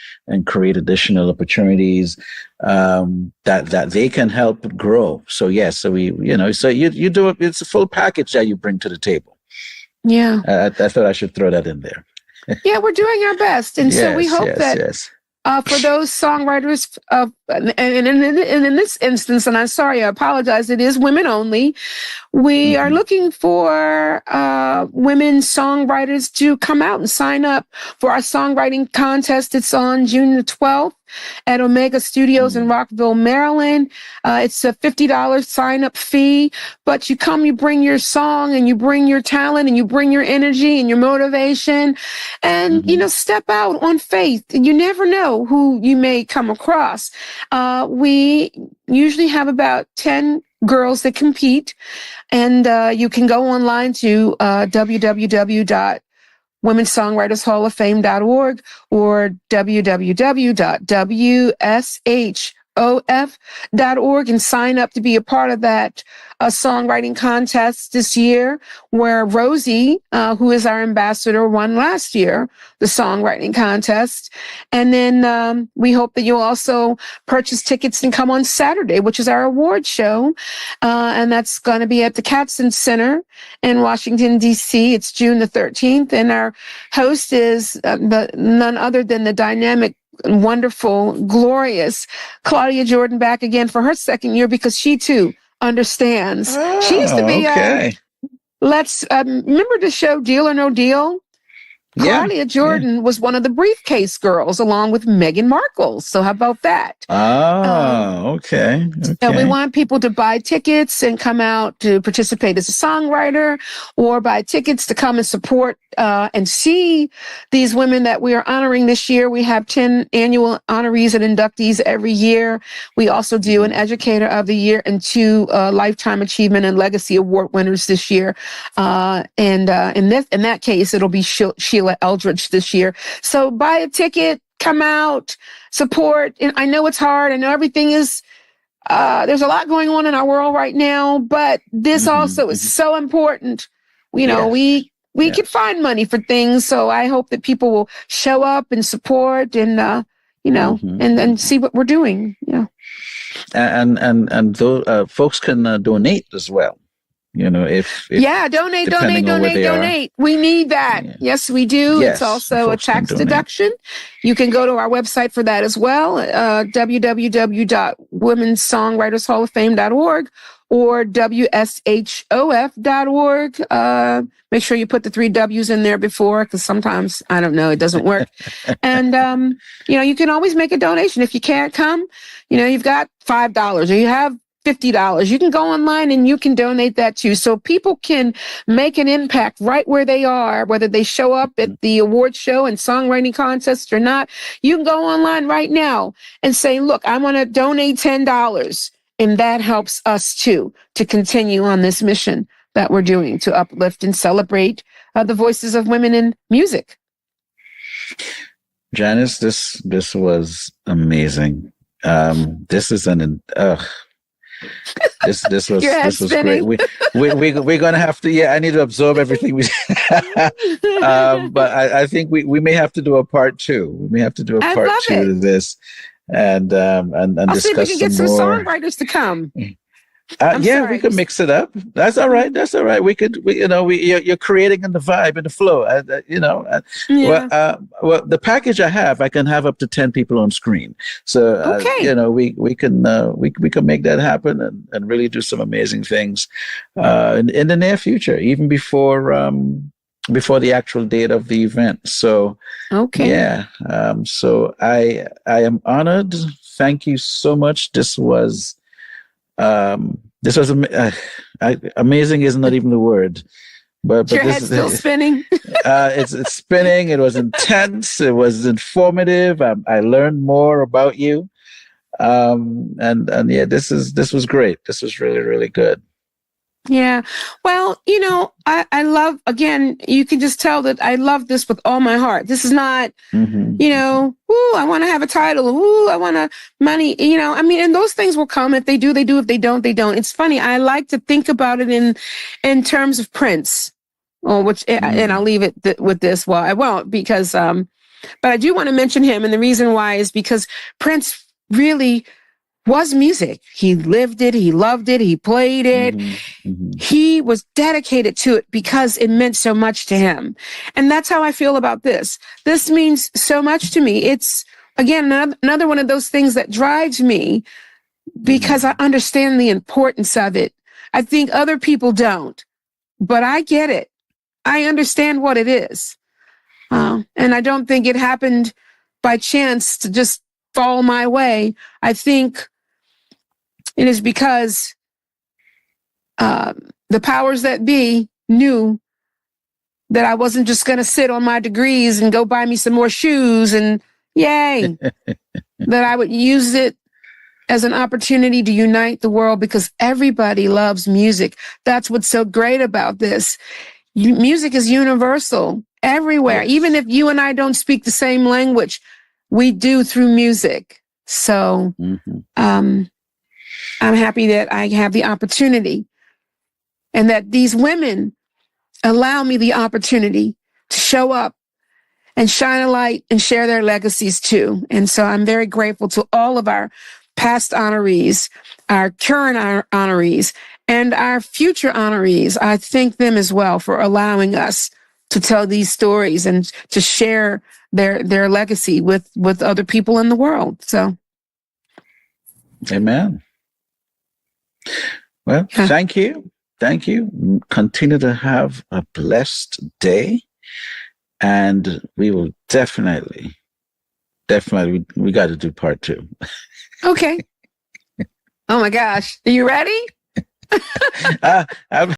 create additional opportunities that they can help grow. So yes, so you do it. It's a full package that you bring to the table. Yeah. I thought I should throw that in there. Yeah, we're doing our best. And so we hope that for those songwriters, and in this instance, and I'm sorry, I apologize, it is women only. We are looking for women songwriters to come out and sign up for our songwriting contest. It's on June the 12th at Omega Studios in Rockville, Maryland. It's a $50 sign-up fee, but you come, you bring your song, and you bring your talent, and you bring your energy and your motivation, and, step out on faith. And you never know who you may come across. We usually have about 10 girls that compete, and you can go online to www.womensongwritershallofFame.org or www.WSHOF.org and sign up to be a part of that songwriting contest this year, where Rosie, who is our ambassador, won last year, the songwriting contest. And then we hope that you'll also purchase tickets and come on Saturday, which is our award show. And that's going to be at the Katzen Center in Washington, D.C. It's June the 13th. And our host is none other than the dynamic, wonderful, glorious Claudia Jordan, back again for her second year, because she too understands. She used to be remember the show Deal or No Deal? Claudia Jordan was one of the briefcase girls along with Meghan Markle. So how about that? Okay. So we want people to buy tickets and come out to participate as a songwriter, or buy tickets to come and support and see these women that we are honoring this year. We have 10 annual honorees and inductees every year. We also do an Educator of the Year and 2 Lifetime Achievement and Legacy Award winners this year. And in that case, it'll be Sheila Eldridge this year. So buy a ticket, come out, support. And I know it's hard. I know everything is, there's a lot going on in our world right now, but this also is so important. We can find money for things. So I hope that people will show up and support and, and see what we're doing. Yeah. and those folks can donate as well. If donate. We need that. Yeah. Yes, we do. Yes, it's also a tax deduction. You can go to our website for that as well, www.womensongwritershallofFame.org or WSHOF.org. Make sure you put the 3 W's in there before, because sometimes, I don't know, it doesn't work. And, you can always make a donation. If you can't come, you've got $5 or you have $50. You can go online and you can donate that too. So people can make an impact right where they are, whether they show up at the award show and songwriting contest or not. You can go online right now and say, look, I want to donate $10. And that helps us too, to continue on this mission that we're doing to uplift and celebrate the voices of women in music. Janice, this was amazing. This is this was great. We're gonna have to. Yeah, I need to absorb everything. But I think we may have to do a part 2. We may have to do a part 2 of this, and I'll discuss see if we can get some more songwriters to come. We could mix it up. That's all right. We could. You're creating in the vibe and the flow. Well, the package I can have up to 10 people on screen. So we can make that happen and really do some amazing things in the near future, even before the actual date of the event. So so I am honored. Thank you so much. This was amazing is not even the word, but your head's still spinning. It's spinning. It was intense. It was informative. I learned more about you, this was great. This was really, really good. Yeah. Well, I love, again, you can just tell that I love this with all my heart. This is not, I want to have a title. I want money, and those things will come. If they do, they do. If they don't, they don't. It's funny. I like to think about it in terms of Prince, and I'll leave it with this. Well, I won't because, but I do want to mention him. And the reason why is because Prince really was music. He lived it. He loved it. He played it. He was dedicated to it because it meant so much to him. And that's how I feel about this. This means so much to me. It's, again, another one of those things that drives me because I understand the importance of it. I think other people don't, but I get it. I understand what it is. And I don't think it happened by chance to just fall my way. I think it is because the powers that be knew that I wasn't just going to sit on my degrees and go buy me some more shoes and yay, that I would use it as an opportunity to unite the world because everybody loves music. That's what's so great about this. Music is universal everywhere. Yes. Even if you and I don't speak the same language, we do through music. So, I'm happy that I have the opportunity and that these women allow me the opportunity to show up and shine a light and share their legacies too. And so I'm very grateful to all of our past honorees, our current honorees, and our future honorees. I thank them as well for allowing us to tell these stories and to share their legacy with other people in the world. So. Amen. Well, thank you. Thank you. Continue to have a blessed day. And we will definitely, we got to do part 2. Okay. Oh my gosh. Are you ready?